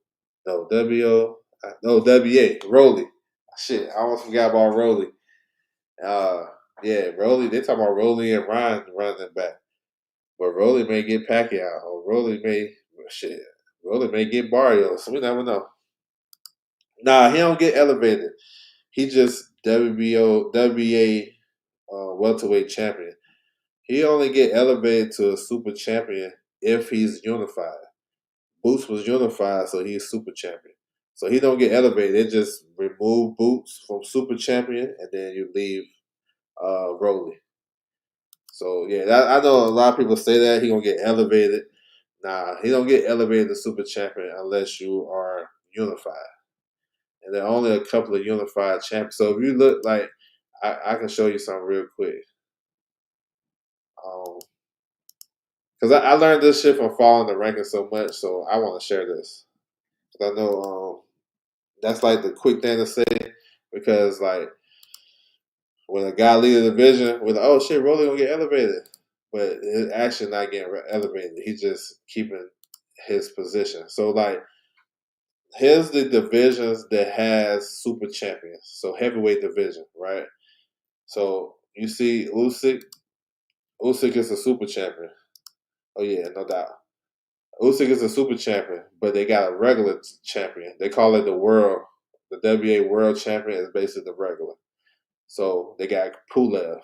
no WO, no WA. Rolly, shit, I almost forgot about Rolly. Uh, yeah, Rolly. They talking about Rolly and Ryan running back. But Rolly may get Pacquiao, or Rolly may get Barrios. We never know. Nah, he don't get elevated. He just WBA welterweight champion. He only get elevated to a super champion if he's unified. Boots was unified, so he's super champion. So he don't get elevated. They just remove Boots from super champion, and then you leave Rolly. So yeah, I know a lot of people say that he gonna get elevated. Nah, he don't get elevated to super champion unless you are unified. And there are only a couple of unified champions. So if you look like, I can show you something real quick. Because I learned this shit from following the rankings so much, so I want to share this. 'Cause I know That's like the quick thing to say because like when a guy leads a division, with oh shit, Rolly gonna get elevated, but his action not getting elevated. He's just keeping his position. So like, here's the divisions that has super champions. So heavyweight division, right? So you see Usyk. Usyk is a super champion. Oh yeah, no doubt. Usyk is a super champion, but they got a regular champion. They call it the world. The WA world champion is basically the regular. So they got Pulev.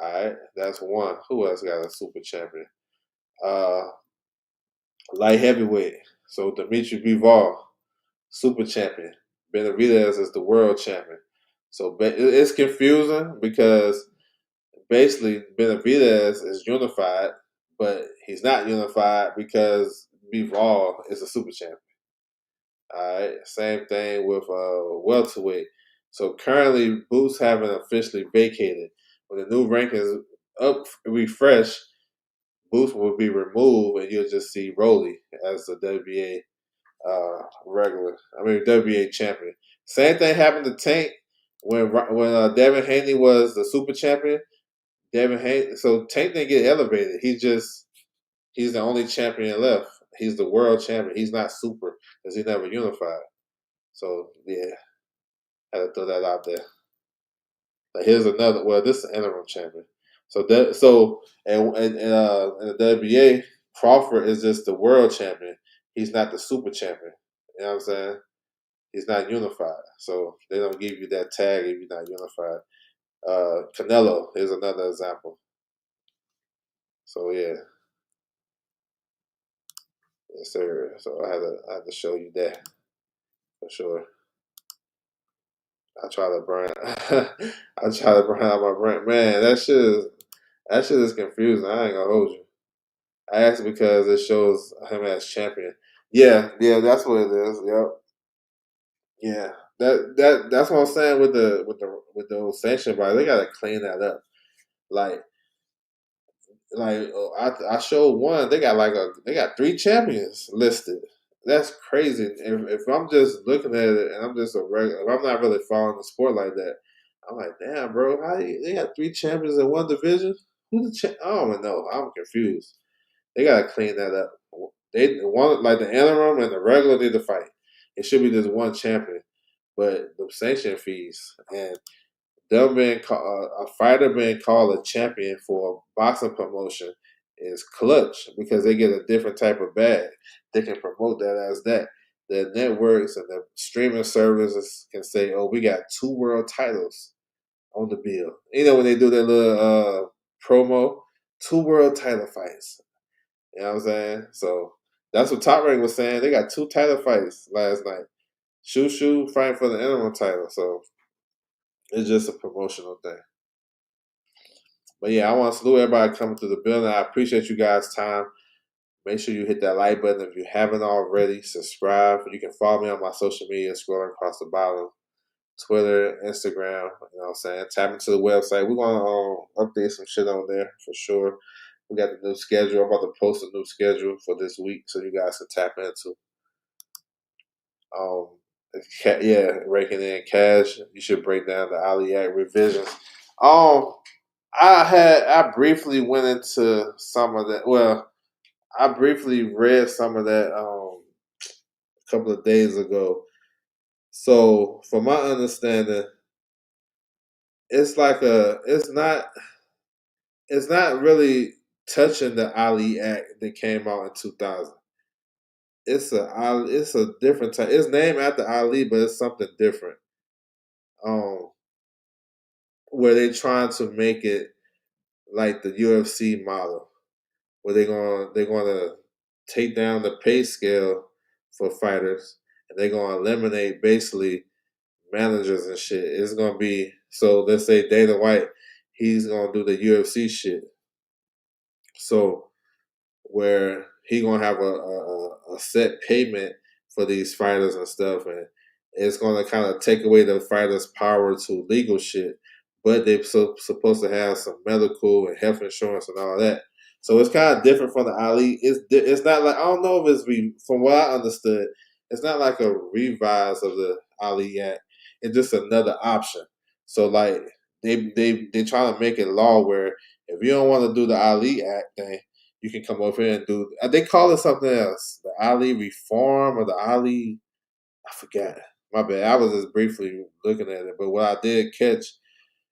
All right, that's one. Who else got a super champion? Uh, Light heavyweight. So Dimitri Bivol, super champion. Benavidez is the world champion. So it's confusing because basically Benavidez is unified, but he's not unified because Bivol is a super champion. All right, same thing with welterweight. So currently, Boots haven't officially vacated. When the new rankings up refresh, Boots will be removed, and you'll just see Rolly as the WBA WBA champion. Same thing happened to Tank when Devin Haney was the super champion. Devin Haney, so Tank didn't get elevated. He's the only champion left. He's the world champion. He's not super because he never unified. So yeah, had to throw that out there. Like here's another. Well, this is an interim champion. So in the WBA, Crawford is just the world champion. He's not the super champion. You know what I'm saying? He's not unified. So they don't give you that tag if you're not unified. Canelo is another example. So yeah, yes sir. So I had to show you that for sure. I try to burn. I try to burn out my brain. Man, that shit is confusing. I ain't gonna hold you. I asked because it shows him as champion. Yeah, yeah, that's what it is. Yep. Yeah. That's what I'm saying with the old sanction body. They gotta clean that up. Like I showed one. They got three champions listed. That's crazy. If I'm just looking at it and I'm just a regular, if I'm not really following the sport like that, I'm like, damn, bro, they got three champions in one division? Who the I don't even know. I'm confused. They gotta clean that up. They want like the interim and the regular need to fight. It should be just one champion, but the sanction fees and them being a fighter being called a champion for a boxing promotion is clutch because they get a different type of bag. They can promote that as that. The networks and the streaming services can say, "Oh, we got two world titles on the bill." You know when they do their little promo, two world title fights. You know what I'm saying? So that's what Top Rank was saying. They got two title fights last night. Shu fighting for the interim title. So it's just a promotional thing. But yeah, I want to salute everybody coming to the building. I appreciate you guys' time. Make sure you hit that like button if you haven't already. Subscribe. You can follow me on my social media scrolling across the bottom. Twitter, Instagram, you know what I'm saying? Tap into the website. We're going to update some shit on there for sure. We got the new schedule. I'm about to post a new schedule for this week so you guys can tap into. Um, yeah, raking in cash. You should break down the Ali Act revisions. I briefly went into some of that. Well, I briefly read some of that a couple of days ago. So, from my understanding, it's like it's not really touching the Ali Act that came out in 2000. It's a different type. It's named after Ali, but it's something different. Um, where they trying to make it like the UFC model, where they're gonna take down the pay scale for fighters, and they're gonna eliminate basically managers and shit. It's gonna be so. Let's say Dana White, he's gonna do the UFC shit. So where he gonna have a set payment for these fighters and stuff, and it's gonna kind of take away the fighters' power to legal shit. But they're supposed to have some medical and health insurance and all that. So it's kind of different from the Ali. It's not like I don't know if it's from what I understood. it's not like a revise of the Ali Act. It's just another option. So like they trying to make it law where if you don't want to do the Ali Act, then you can come over here and do. They call it something else, the Ali Reform or the Ali. I forgot. My bad. I was just briefly looking at it, but what I did catch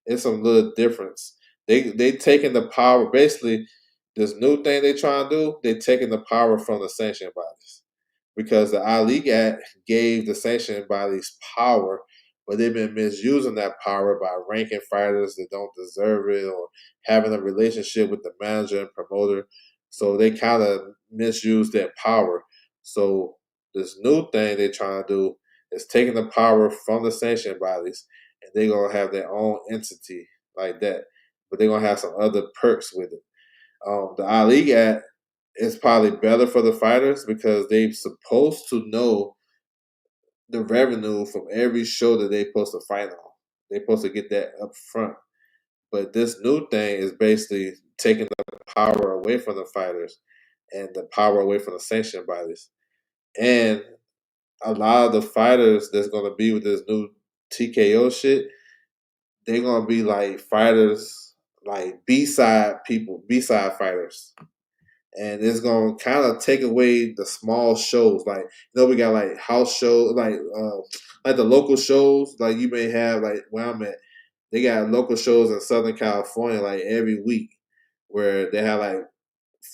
is some little difference. They taking the power. Basically, this new thing they trying to do. They taking the power from the sanctioned bodies because the I League Act gave the sanctioned bodies power, but they've been misusing that power by ranking fighters that don't deserve it or having a relationship with the manager and promoter. So they kind of misuse that power. So this new thing they're trying to do is taking the power from the sanctioned bodies, and they're gonna have their own entity like that. But they're gonna have some other perks with it. The I League Act is probably better for the fighters because they're supposed to know the revenue from every show that they're supposed to fight on. They're supposed to get that up front. But this new thing is basically taking the power away from the fighters and the power away from the sanctioned bodies. And a lot of the fighters that's going to be with this new TKO shit, they're going to be like fighters, like B-side people, B-side fighters. And it's gonna kind of take away the small shows. Like we got like house shows, like the local shows. Like you may have like where I'm at, they got local shows in Southern California like every week, where they have like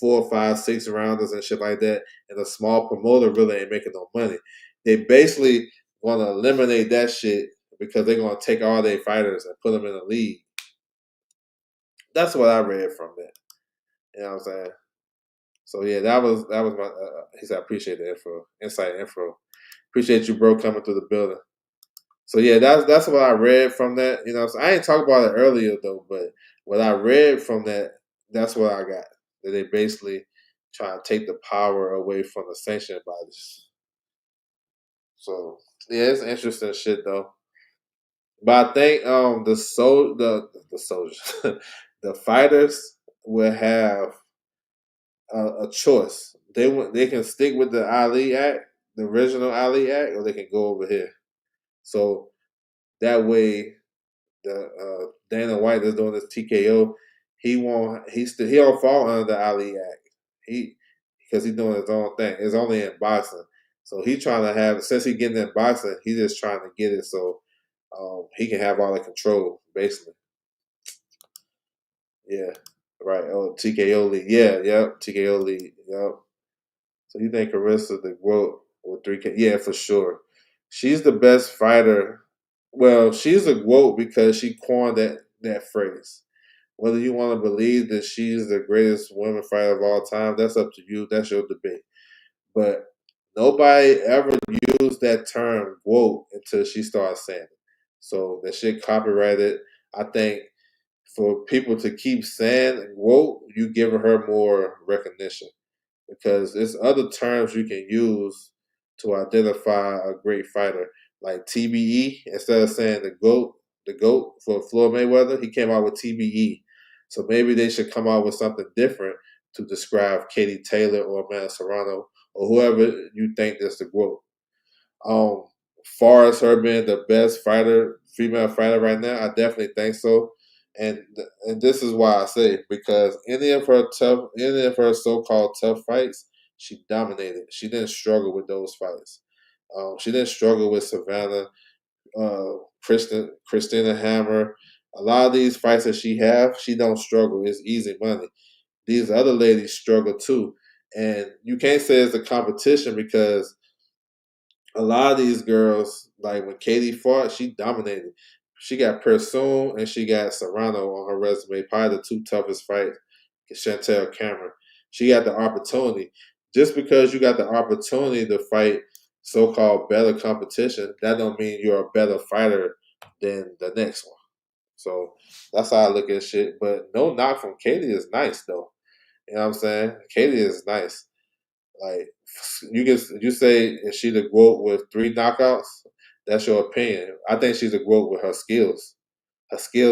4, 5, 6 rounders and shit like that. And the small promoter really ain't making no money. They basically want to eliminate that shit because they're gonna take all their fighters and put them in a league. That's what I read from that. You know what I'm saying? So yeah, that was my. He said, "I appreciate the info, insight info. Appreciate you, bro, coming through the building." So yeah, that's what I read from that. You know, so I ain't talked about it earlier though, but what I read from that, that's what I got. That they basically try to take the power away from the sanctioned bodies. So yeah, it's interesting shit though. But I think the soldiers, the fighters will have a choice. They can stick with the Ali Act, the original Ali Act, or they can go over here. So that way, the Dana White is doing this TKO. He won't. He don't fall under the Ali Act. He because he's doing his own thing. It's only in boxing. So he's trying to have since he's getting in boxing, he's just trying to get it so he can have all the control basically. Yeah. Right. Oh, TKO league. Yeah. Yep. TKO league. Yep. So you think Carissa the GOAT with 3K? Yeah, for sure. She's the best fighter. Well, she's a GOAT because she coined that phrase. Whether you want to believe that she's the greatest women fighter of all time, that's up to you. That's your debate. But nobody ever used that term GOAT until she started saying it. So that shit copyrighted. I think for people to keep saying GOAT, you giving her more recognition because there's other terms you can use to identify a great fighter, like TBE. Instead of saying the goat for Floyd Mayweather, he came out with TBE. So maybe they should come out with something different to describe Katie Taylor or Amanda Serrano or whoever you think is the GOAT. Um, far as her being the best fighter, female fighter right now, I definitely think so. And this is why I say because any of her so called tough fights, she dominated. She didn't struggle with those fights. She didn't struggle with Savannah, Christina Hammer. A lot of these fights that she don't struggle. It's easy money. These other ladies struggle too, and you can't say it's a competition because a lot of these girls, like when Katie fought, she dominated. She got Persoon and she got Serrano on her resume, probably the two toughest fights. Chantel Cameron. She got the opportunity. Just because you got the opportunity to fight so-called better competition, that don't mean you're a better fighter than the next one. So that's how I look at shit. But no knock from Katie is nice though. You know what I'm saying? Katie is nice. Like you say is she the GOAT with 3 knockouts? That's your opinion. I think she's a GOAT with her skill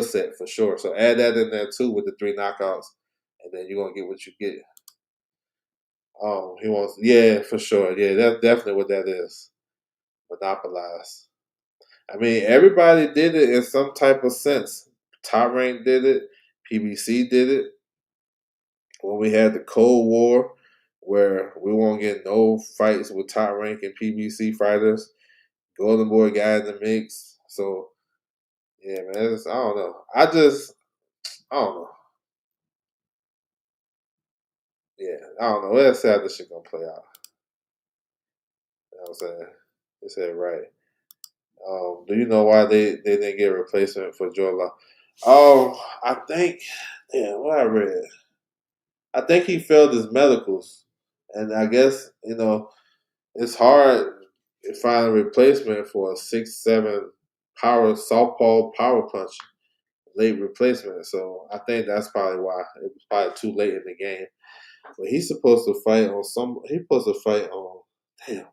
set for sure. So add that in there too with the 3 knockouts, and then you're gonna get what you get. He wants, yeah, for sure, yeah, that's definitely what that is. monopolized. I mean, everybody did it in some type of sense. Top Rank did it. PBC did it. When we had the Cold War, where we won't get no fights with Top Rank and PBC fighters, Golden Boy got in the mix. So yeah, man, I don't know. I don't know. Yeah, I don't know. Let's see how this shit gonna play out. You know what I'm saying? You said right. Do you know why they didn't get a replacement for Joe? I think, yeah, what I read. I think he failed his medicals, and I guess it's hard to find a replacement for a 6'7" power southpaw power punch late replacement. So I think that's probably why it was probably too late in the game. But he's supposed to fight on some. He's supposed to fight on. Damn,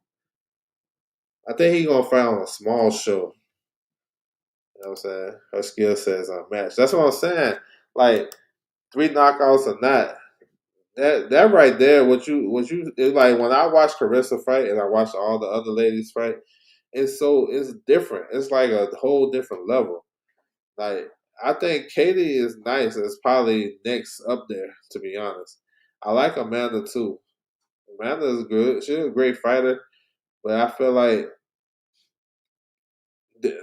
I think he's gonna fight on a small show. You know what I'm saying? Her skill set is unmatched. That's what I'm saying. Like 3 knockouts or not. That right there, what you it's like when I watch Carissa fight and I watch all the other ladies fight, it's different. It's like a whole different level. Like I think Katie is nice. It's probably next up there, to be honest. I like Amanda too. Amanda is good. She's a great fighter, but I feel like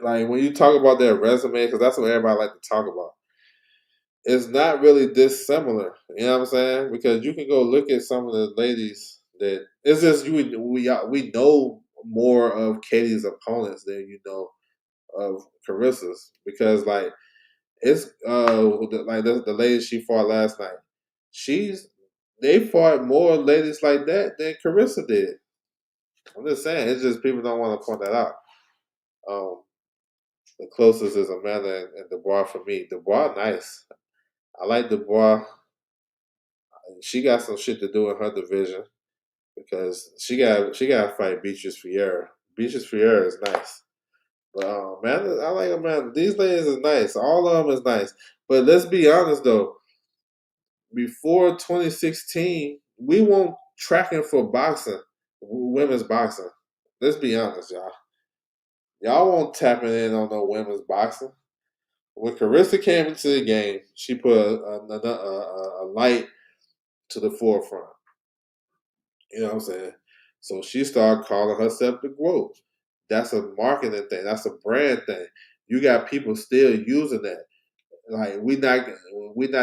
when you talk about their resume, because that's what everybody like to talk about. It's not really dissimilar. You know what I'm saying? Because you can go look at some of the ladies that it's just we know more of Katie's opponents than you know of Carissa's because like it's like the lady she fought last night. She's they fought more ladies like that than Carissa did. I'm just saying it's just people don't want to point that out. Um, the closest is Amanda and Dubois for me. Dubois nice. I like Dubois. She got some shit to do in her division because she got to fight Beatrice Fiera. Beatrice Fiera is nice, but Amanda, I like Amanda. These ladies is nice. All of them is nice. But let's be honest though. Before 2016, we weren't tracking for boxing, women's boxing. Let's be honest, y'all. Y'all won't tapping in on no women's boxing. When Carissa came into the game, she put a light to the forefront. You know what I'm saying? So she started calling herself the GOAT. That's a marketing thing. That's a brand thing. You got people still using that. Like we not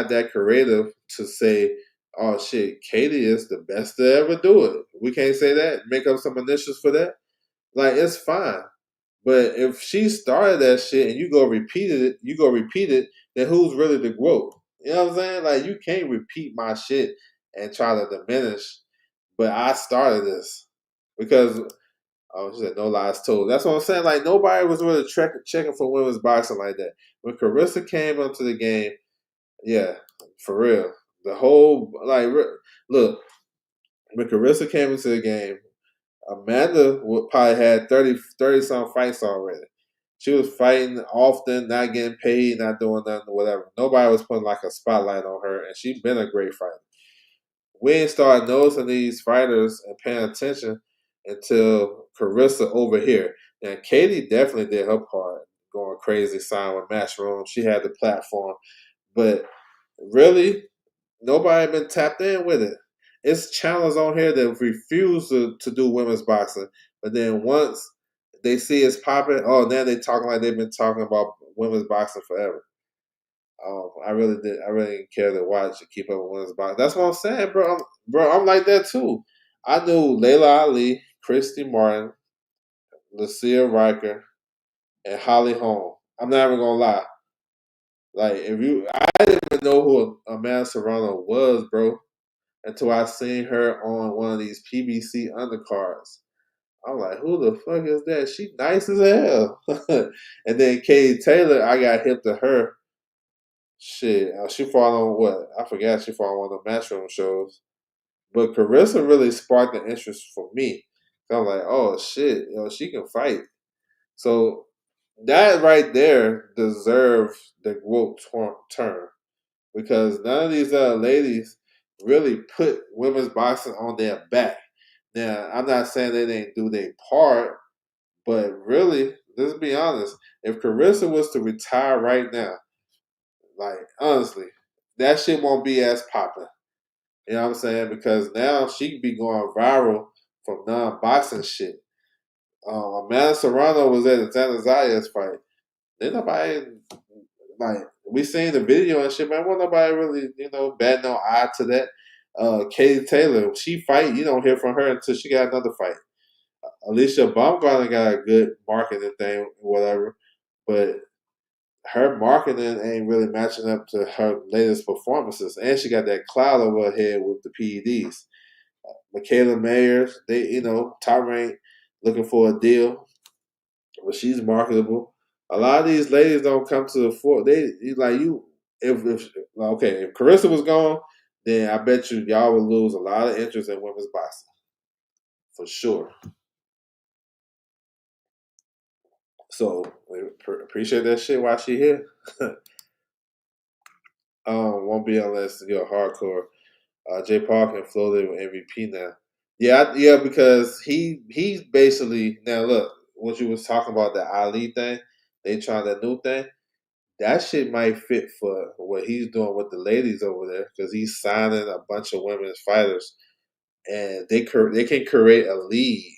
that creative to say, oh shit, Katie is the best to ever do it. We can't say that. Make up some initials for that. Like it's fine. But if she started that shit and you go repeat it, then who's really the GOAT? You know what I'm saying? Like you can't repeat my shit and try to diminish. But I started this because she said no lies told. That's what I'm saying. Like nobody was really checking for women's boxing like that. When Carissa came into the game, yeah, for real. The whole look when Carissa came into the game, Amanda would probably had 30 some fights already. She was fighting often, not getting paid, not doing nothing, whatever. Nobody was putting like a spotlight on her, and she's been a great fighter. We ain't started noticing these fighters and paying attention until Carissa over here. And Katie definitely did her part, going crazy, signing with Matchroom. She had the platform, but really, nobody been tapped in with it. It's channels on here that refuse to do women's boxing, but then once they see it's popping, oh, now they talking like they've been talking about women's boxing forever. I really did. I really didn't care to watch and keep up with women's boxing. That's what I'm saying, bro. I'm like that too. I knew Layla Ali, Christy Martin, Lucia Riker, and Holly Holm. I'm not even gonna lie. Like I didn't even know who Amanda Serrano was, bro, until I seen her on one of these PBC undercards. I'm like, who the fuck is that? She nice as hell. And then Katie Taylor, I got hip to her. Shit, she fought on what? I forgot she fought on one of the Matchroom shows. But Carissa really sparked the interest for me. So I'm like, oh shit, she can fight. So that right there deserves the woke term because none of these other ladies really put women's boxing on their back. Now, I'm not saying they didn't do their part, But really, let's be honest. If Carissa was to retire right now, like honestly, that shit won't be as popping. You know what I'm saying? Because now she could be going viral from non-boxing shit. Amanda Serrano was at the Zana Zayas fight. Then nobody like we seen the video and shit, man. Won't nobody really, bat no eye to that. Katie Taylor, she fight, you don't hear from her until she got another fight. Alicia Baumgartner got a good marketing thing, whatever, but her marketing ain't really matching up to her latest performances, and she got that cloud over her head with the PEDs. Michaela Mayers, they top rank looking for a deal, but she's marketable. A lot of these ladies don't come to the fore. They like you. If okay, if Carissa was gone, then I bet you y'all would lose a lot of interest in women's boxing for sure. So we appreciate that shit while she here. Won't be unless you're hardcore. Jay Park and Floated with MVP now. Yeah, yeah, because he's basically now look what you was talking about the Ali thing. They trying that new thing. That shit might fit for what he's doing with the ladies over there because he's signing a bunch of women's fighters and they can create a league.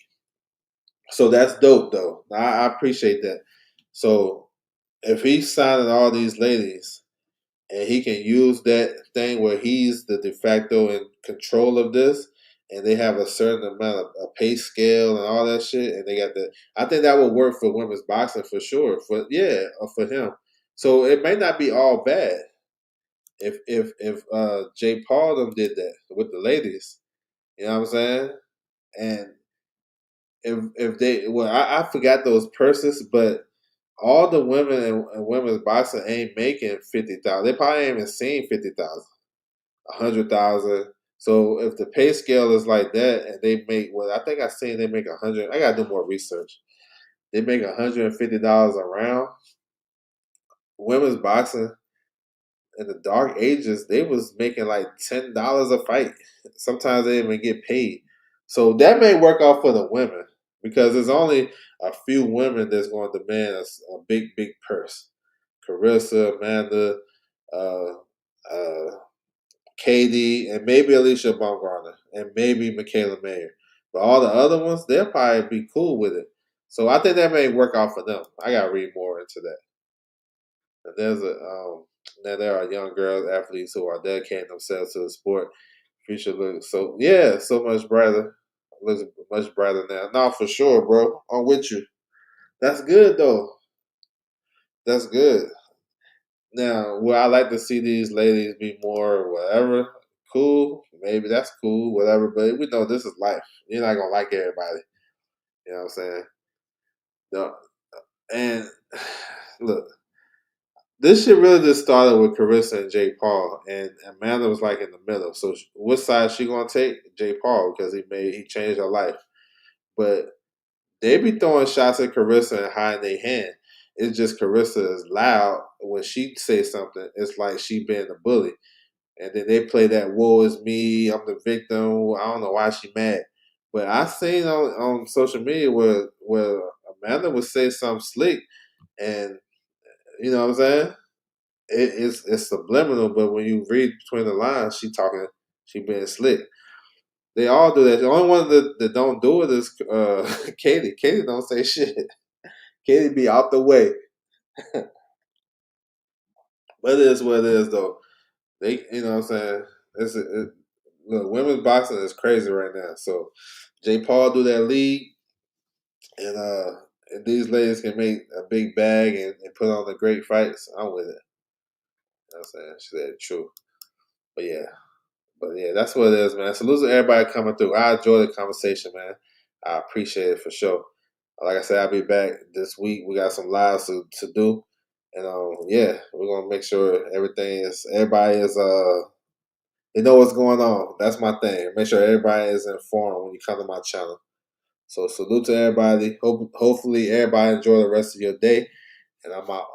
So that's dope though. I appreciate that. So if he's signing all these ladies and he can use that thing where he's the de facto in control of this, and they have a certain amount of a pay scale and all that shit, and they got the. I think that would work for women's boxing for sure. For him. So it may not be all bad if Jay Paul them did that with the ladies. You know what I'm saying? And if they well, I forgot those purses, but all the women in women's boxing ain't making 50,000. They probably ain't even seen 50,000. 100,000. So if the pay scale is like that, and they make I think I seen they make 100. I gotta do more research. They make $150 a round. Women's boxing in the dark ages, they was making like $10 a fight. Sometimes they didn't even get paid. So that may work out for the women because there's only a few women that's going to demand a big purse. Carissa, Amanda, uh, uh, Katie, and maybe Alicia Baumgartner, and maybe Michaela Mayer. But all the other ones, they'll probably be cool with it. So I think that may work out for them. I gotta read more into that. And now there are young girls athletes who are dedicating themselves to the sport. Future looks so much brighter. Looks much brighter now. No, for sure, bro. I'm with you. That's good though. That's good. Now, would I like to see these ladies be more whatever? Cool. Maybe that's cool, whatever. But we know this is life. You're not gonna like everybody. You know what I'm saying? No. And look, this shit really just started with Carissa and Jay Paul, and Amanda was like in the middle. So, what side she gonna take? Jay Paul because he changed her life. But they be throwing shots at Carissa and hiding their hand. It's just Carissa is loud when she says something. It's like she being a bully. And then they play that "woe is me, I'm the victim." I don't know why she mad, but I seen on social media where Amanda would say something slick, and you know what I'm saying. It's subliminal, but when you read between the lines, she being slick. They all do that. The only one that don't do it is Katie. Katie don't say shit. Katie be out the way, but it is what it is though. They, you know what I'm saying. Look, women's boxing is crazy right now. So Jay Paul do that league, and these ladies can make a big bag and put on the great fights. I'm with it. You know what I'm saying? She said true. But yeah. But yeah, that's what it is, man. Salute to everybody coming through. I enjoy the conversation, man. I appreciate it for sure. Like I said, I'll be back this week. We got some lives to do. And yeah, we're gonna make sure everybody is they know what's going on. That's my thing. Make sure everybody is informed when you come to my channel. So salute to everybody. Hopefully everybody enjoy the rest of your day. And I'm out.